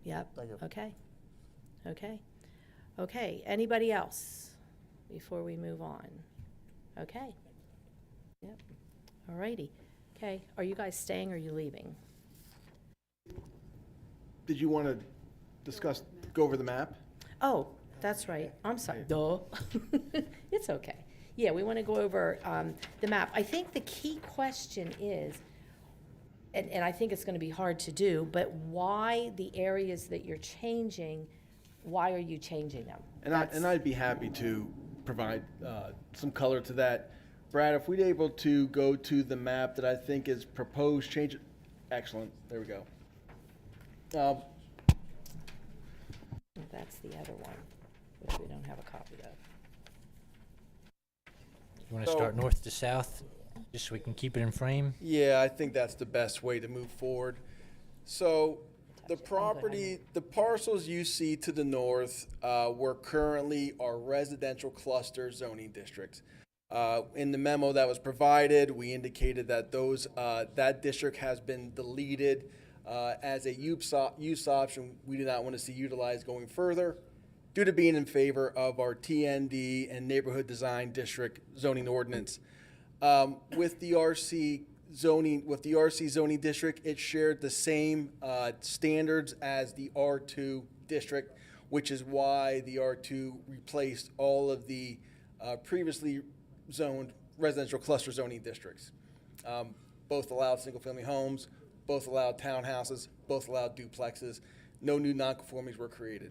you. yep. Thank you. Okay. Anybody else before we move on? Okay. Yep. All righty. Okay. Are you guys staying or are you leaving? Did you want to go over the map? Oh, that's right. I'm sorry. Duh. It's okay. Yeah, we want to go over the map. I think the key question is, and I think it's going to be hard to do, but why the areas that you're changing, why are you changing them? And I'd be happy to provide some color to that. Brad, if we'd able to go to the map that I think is proposed change. Excellent. There we go. That's the other one, which we don't have a copy of. You want to start north to south, just so we can keep it in frame? Yeah, I think that's the best way to move forward. So the parcels you see to the north were currently our residential cluster zoning districts. In the memo that was provided, we indicated that that district has been deleted as a use option we do not want to see utilized going further, due to being in favor of our TND and neighborhood design district zoning ordinance. With the RC zoning district, it shared the same standards as the R2 district, which is why the R2 replaced all of the previously zoned residential cluster zoning districts. Both allowed single-family homes, both allowed townhouses, both allowed duplexes. No new nonconformities were created.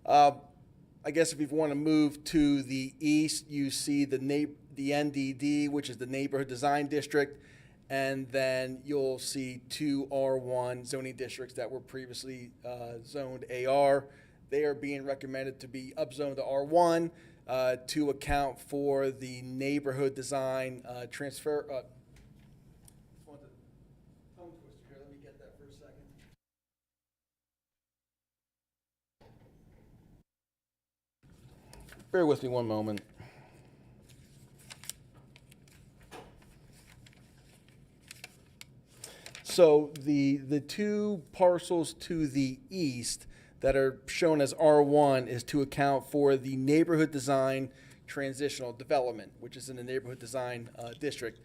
I guess if you want to move to the east, you see the NDD, which is the neighborhood design district, and then you'll see 2 R1 zoning districts that were previously zoned AR. They are being recommended to be upzoned to R1 to account for the neighborhood design transfer. Bear with me one moment. So the two parcels to the east that are shown as R1 is to account for the neighborhood design transitional development, which is in the neighborhood design district.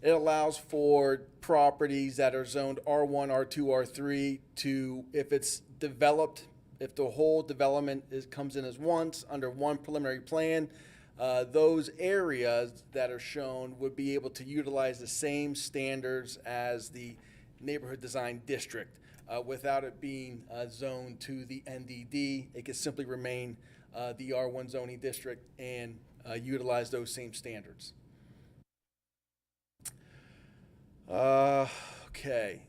It allows for properties that are zoned R1, R2, R3 to, if it's developed, if the whole development comes in as once under one preliminary plan, those areas that are shown would be able to utilize the same standards as the neighborhood design district without it being zoned to the NDD. It could simply remain the R1 zoning district and utilize those same standards. Okay,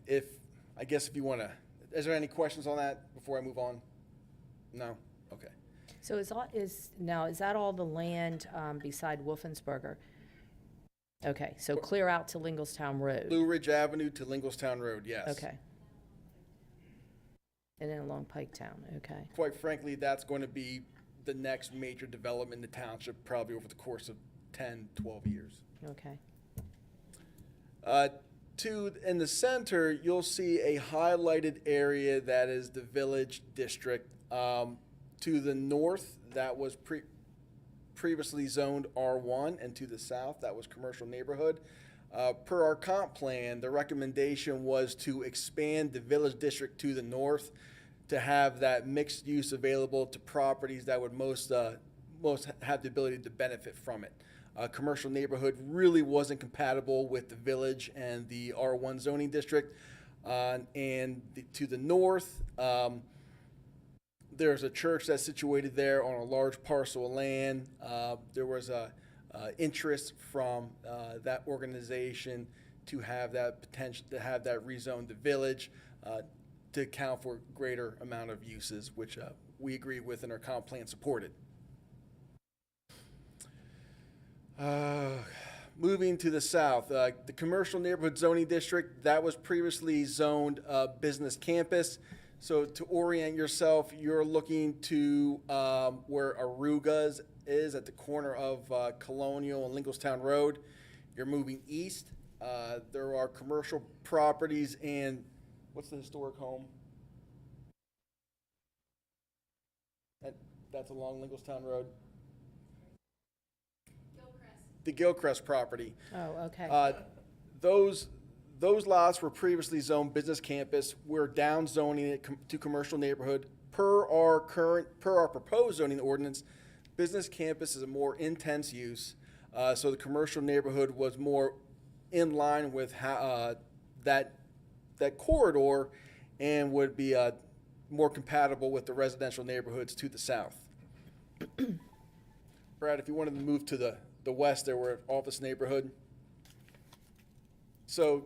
I guess if you want to, is there any questions on that before I move on? No? Okay. So is that all the land beside Wolfensberger? Okay, so clear out to Lingelstown Road. Blue Ridge Avenue to Lingelstown Road, yes. Okay. And then along Piketown, okay. Quite frankly, that's going to be the next major development in the township, probably over the course of 10, 12 years. Okay. In the center, you'll see a highlighted area that is the Village District. To the north, that was previously zoned R1, and to the south, that was commercial neighborhood. Per our comp plan, the recommendation was to expand the Village District to the north to have that mixed use available to properties that would most have the ability to benefit from it. Commercial neighborhood really wasn't compatible with the Village and the R1 zoning district. To the north, there's a church that's situated there on a large parcel of land. There was a interest from that organization to have that potential, to have that rezoned the Village to account for greater amount of uses, which we agree with and our comp plan supported. Moving to the south, the commercial neighborhood zoning district, that was previously zoned business campus. So to orient yourself, you're looking to where Aruga's is at the corner of Colonial and Lingelstown Road. You're moving east. There are commercial properties and what's the historic home? That's along Lingelstown Road. The Gilcrest property. Oh, okay. Those lots were previously zoned business campus. We're down zoning it to commercial neighborhood. Per our proposed zoning ordinance, business campus is a more intense use. So the commercial neighborhood was more in line with how, that corridor and would be more compatible with the residential neighborhoods to the south. Brad, if you wanted to move to the west, there were office neighborhood. So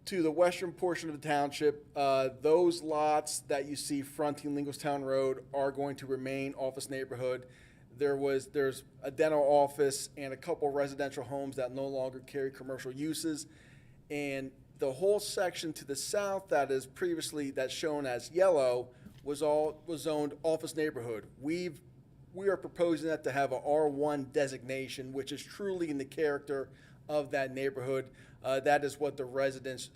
to the western portion of the township, those lots that you see fronting Lingelstown Road are going to remain office neighborhood. There's a dental office and a couple residential homes that no longer carry commercial uses. And the whole section to the south that's shown as yellow was zoned office neighborhood. We are proposing that to have a R1 designation, which is truly in the character of that neighborhood. That is what the residents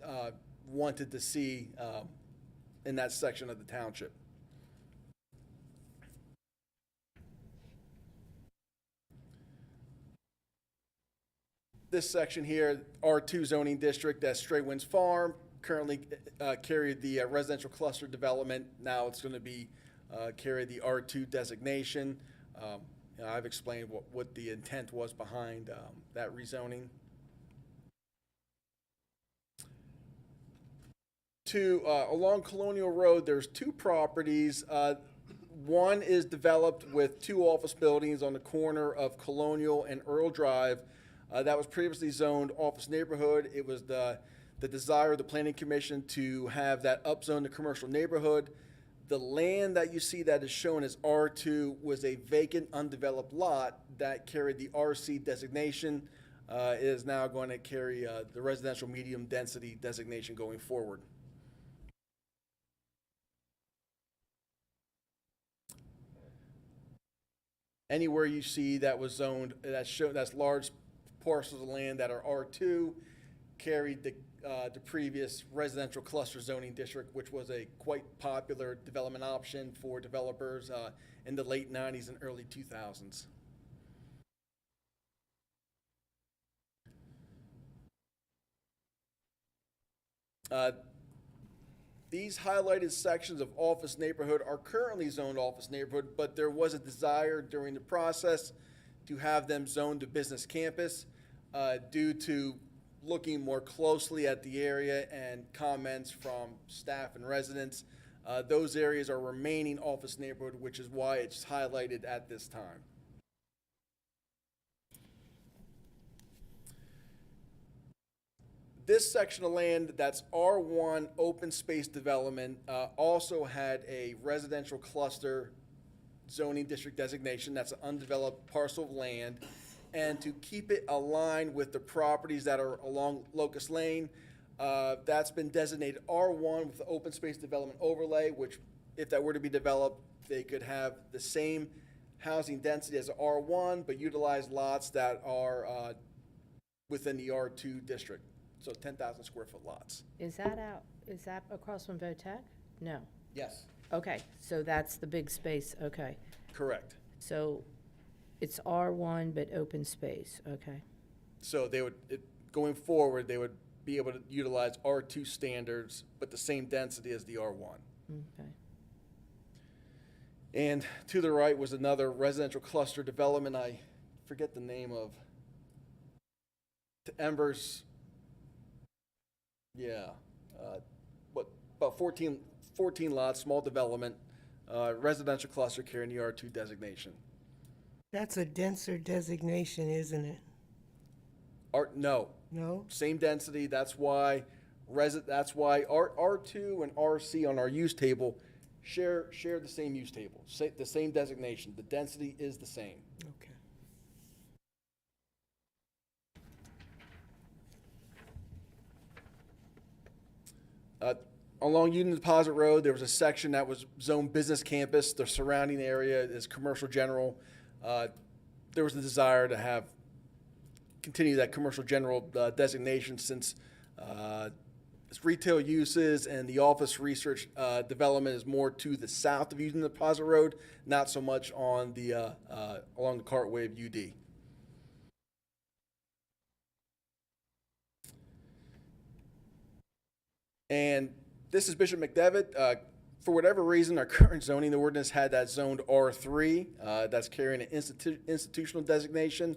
wanted to see in that section of the township. This section here, R2 zoning district, that's Stray Winds Farm, currently carried the residential cluster development. Now it's going to be carry the R2 designation. I've explained what the intent was behind that rezoning. Along Colonial Road, there's two properties. One is developed with two office buildings on the corner of Colonial and Earl Drive. That was previously zoned office neighborhood. It was the desire of the Planning Commission to have that upzone to commercial neighborhood. The land that you see that is shown as R2 was a vacant, undeveloped lot that carried the RC designation. It is now going to carry the residential medium density designation going forward. Anywhere you see that was zoned, that's large parcels of land that are R2, carried the previous residential cluster zoning district, which was a quite popular development option for developers in the late 90s and early 2000s. These highlighted sections of office neighborhood are currently zoned office neighborhood, but there was a desire during the process to have them zoned to business campus due to looking more closely at the area and comments from staff and residents. Those areas are remaining office neighborhood, which is why it's highlighted at this time. This section of land that's R1 open space development also had a residential cluster zoning district designation. That's an undeveloped parcel of land. And to keep it aligned with the properties that are along Locust Lane, that's been designated R1 with the open space development overlay, which if that were to be developed, they could have the same housing density as R1, but utilize lots that are within the R2 district. So 10,000 square foot lots. Is that across from Votech? No. Yes. Okay, so that's the big space, okay. Correct. So it's R1 but open space, okay. So they would, going forward, they would be able to utilize R2 standards, but the same density as the R1. Okay. And to the right was another residential cluster development. I forget the name of, to Embers. Yeah, about 14 lots, small development, residential cluster carrying the R2 designation. That's a denser designation, isn't it? No. No? Same density. That's why R2 and RC on our use table share the same use table, the same designation. The density is the same. Okay. Along Union Deposit Road, there was a section that was zoned business campus. The surrounding area is commercial general. There was a desire to continue that commercial general designation since its retail uses and the office research development is more to the south of Union Deposit Road, not so much on the along the Cartway of UD. And this is Bishop McDevitt. For whatever reason, our current zoning ordinance had that zoned R3. That's carrying an institutional designation.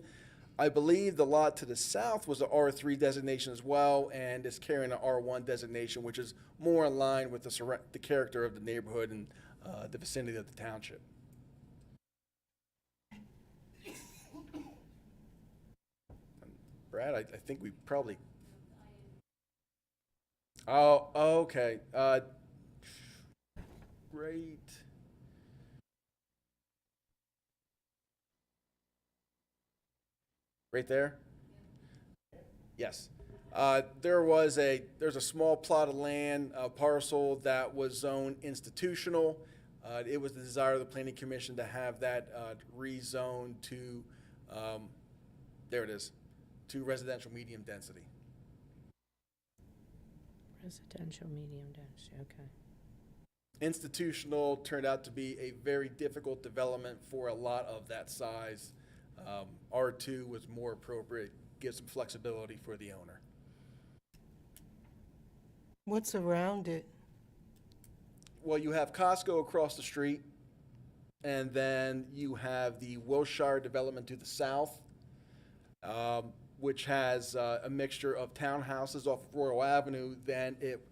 I believe the lot to the south was the R3 designation as well, and it's carrying an R1 designation, which is more in line with the character of the neighborhood and the vicinity of the township. Brad, I think we probably... Oh, okay. Great. Right there? Yes. There's a small plot of land, a parcel that was zoned institutional. It was the desire of the Planning Commission to have that rezoned to, there it is, to residential medium density. Residential medium density, okay. Institutional turned out to be a very difficult development for a lot of that size. R2 was more appropriate, gives some flexibility for the owner. What's around it? Well, you have Costco across the street, and then you have the Wilshire development to the south, which has a mixture of townhouses off of Royal Avenue. Then it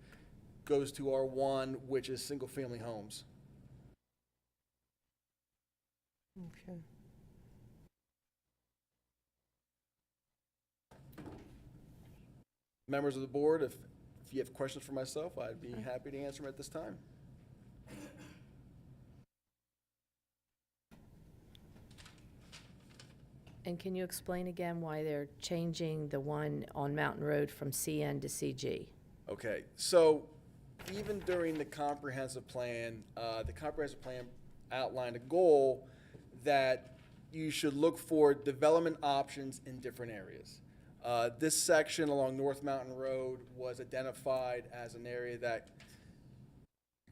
goes to R1, which is single-family homes. Okay. Members of the board, if you have questions for myself, I'd be happy to answer them at this time. And can you explain again why they're changing the one on Mountain Road from CN to CG? Okay, so even during the comprehensive plan outlined a goal that you should look for development options in different areas. This section along North Mountain Road was identified as an area that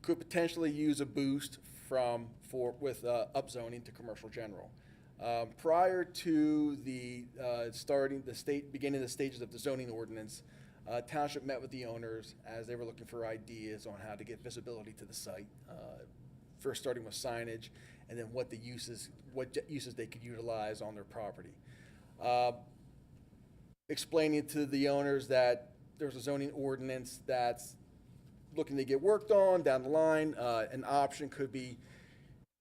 could potentially use a boost with upzoning to commercial general. Prior to the beginning of the stages of the zoning ordinance, Township met with the owners as they were looking for ideas on how to get visibility to the site. First starting with signage, and then what uses they could utilize on their property. Explaining to the owners that there's a zoning ordinance that's looking to get worked on down the line. An option could be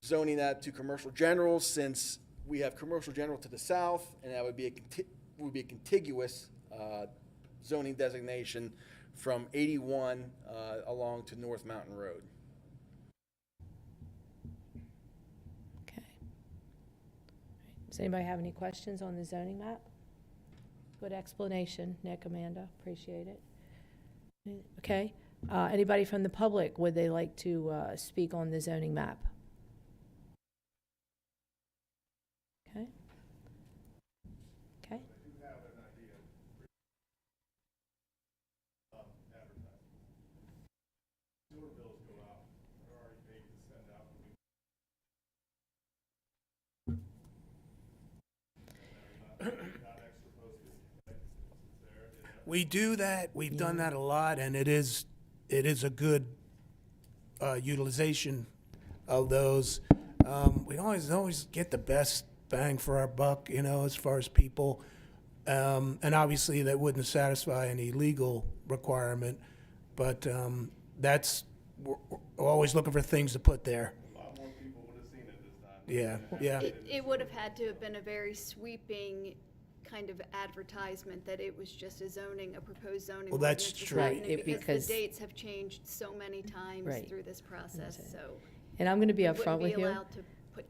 zoning that to commercial general, since we have commercial general to the south, and that would be a contiguous zoning designation from 81 along to North Mountain Road. Okay. Does anybody have any questions on the zoning map? Good explanation, Nick, Amanda, appreciate it. Okay. Anybody from the public, would they like to speak on the zoning map? Okay. Okay. We do that. We've done that a lot, and it is a good utilization of those. We always get the best bang for our buck, as far as people. And obviously, that wouldn't satisfy any legal requirement, but we're always looking for things to put there. A lot more people would have seen it this time. Yeah. It would have had to have been a very sweeping kind of advertisement that it was just a proposed zoning. Well, that's ordinance was true. happening, Right, because because- the dates have changed so many times Right. through this process, so. And I'm going to be we upfront wouldn't with be you. allowed to put-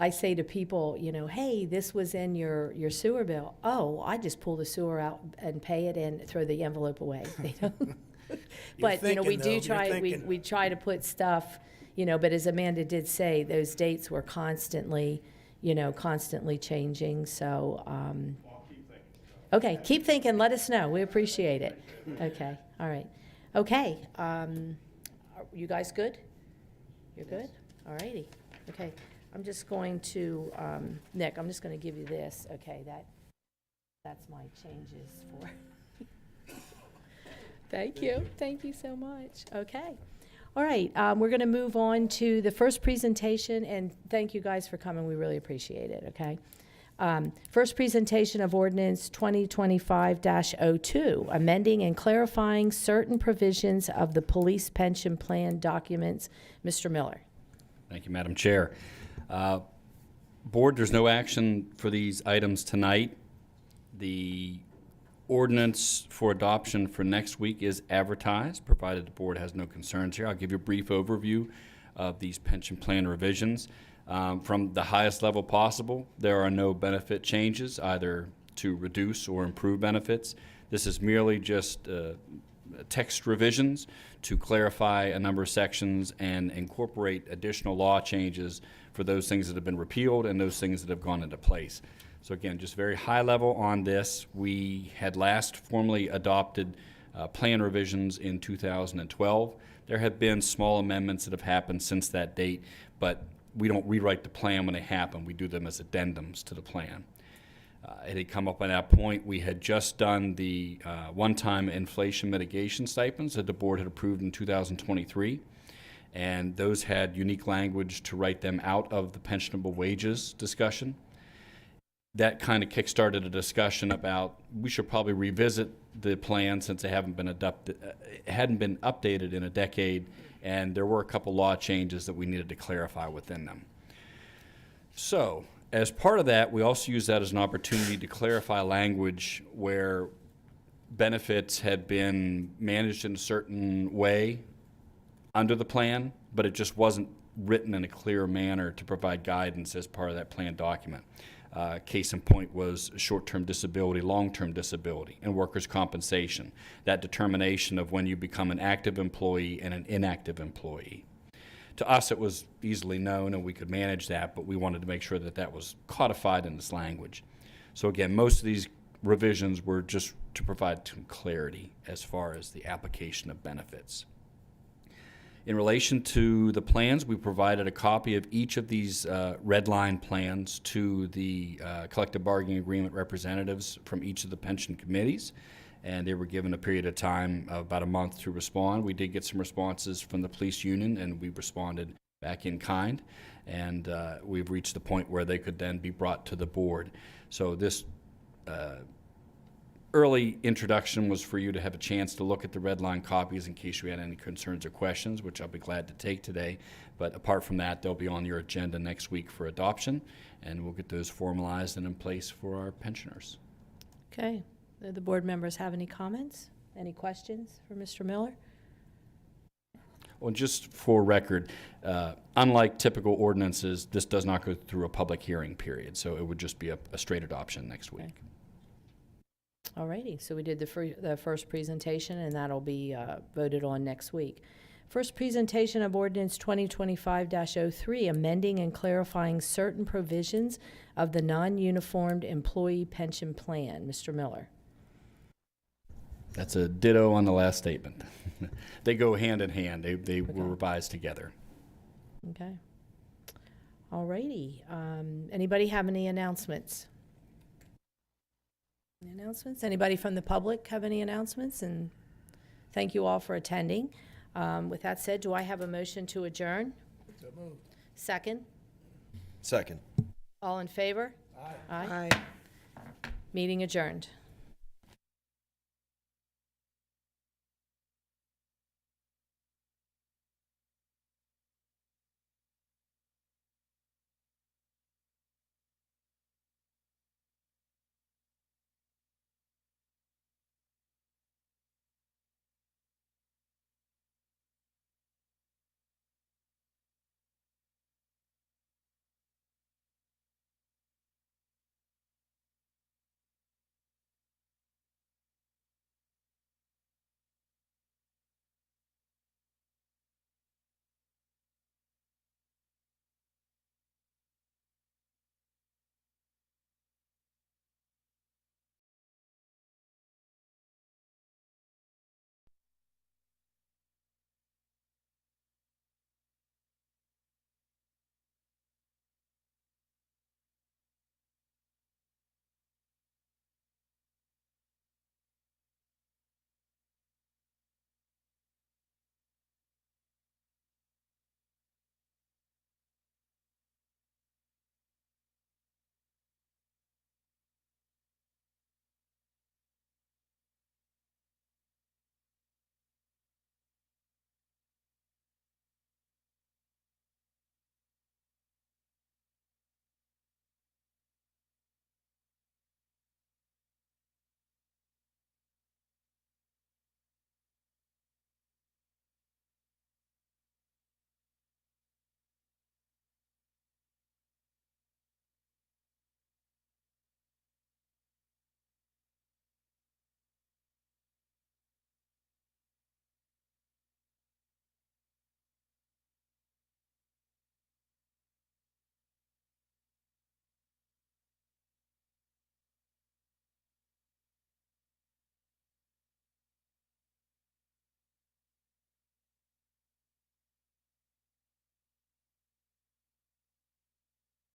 I say to people, hey, this was in your sewer bill. Oh, I just pull the sewer out and pay it and throw the envelope away. But, we thinking, do though. try, You're we thinking. try to put stuff, but as Amanda did say, those dates were constantly changing, so, okay, keep thinking, let us know, we appreciate it. Okay, all right. Okay, are you guys good? You're good? All righty, okay. I'm just going to, Nick, I'm just going to give you this, okay, that's my changes for. Thank you so much, okay. All right, we're going to move on to the first presentation, and thank you guys for coming, we really appreciate it, okay. First presentation of ordinance 2025-02, amending and clarifying certain provisions of the police pension plan documents. Mr. Miller. Thank you, Madam Chair. Board, there's no action for these items tonight. The ordinance for adoption for next week is advertised, provided the board has no concerns here. I'll give you a brief overview of these pension plan revisions. From the highest level possible, there are no benefit changes, either to reduce or improve benefits. This is merely just text revisions to clarify a number of sections and incorporate additional law changes for those things that have been repealed and those things that have gone into place. So again, just very high level on this. We had last formally adopted plan revisions in 2012. There have been small amendments that have happened since that date, but we don't rewrite the plan when they happen. We do them as addendums to the plan. It had come up at that point. We had just done the one-time inflation mitigation stipends that the board had approved in 2023, and those had unique language to write them out of the pensionable wages discussion. That kind of kick-started a discussion about we should probably revisit the plan since it hadn't been updated in a decade, and there were a couple law changes that we needed to clarify within them. So, as part of that, we also use that as an opportunity to clarify language where benefits had been managed in a certain way under the plan, but it just wasn't written in a clear manner to provide guidance as part of that plan document. Case in point was short-term disability, long-term disability, and workers' compensation, that determination of when you become an active employee and an inactive employee. To us, it was easily known and we could manage that, but we wanted to make sure that that was codified in this language. So again, most of these revisions were just to provide some clarity as far as the application of benefits. In relation to the plans, we provided a copy of each of these red line plans to the collective bargaining agreement representatives from each of the pension committees, and they were given a period of time of about a month to respond. We did get some responses from the police union, and we responded back in kind, and we've reached the point where they could then be brought to the board. So this early introduction was for you to have a chance to look at the red line copies in case you had any concerns or questions, which I'll be glad to take today. But apart from that, they'll be on your agenda next week for adoption, and we'll get those formalized and in place for our pensioners. Okay. Do the board members have any comments? Any questions for Mr. Miller? Well, just for record, unlike typical ordinances, this does not go through a public hearing period, so it would just be a straight adoption next week. Okay. All righty, so we did the first presentation, and that'll be voted on next week. First presentation of ordinance 2025-03, amending and clarifying certain provisions of the non-uniformed employee pension plan. Mr. Miller. That's a ditto on the last statement. They go hand in hand. They were revised together. Okay. All righty. Anybody have any announcements? Any announcements? Anybody from the public have any announcements? And thank you all for attending. With that said, do I have a motion to adjourn? So moved. Second? Second. All in favor? Aye. Meeting adjourned.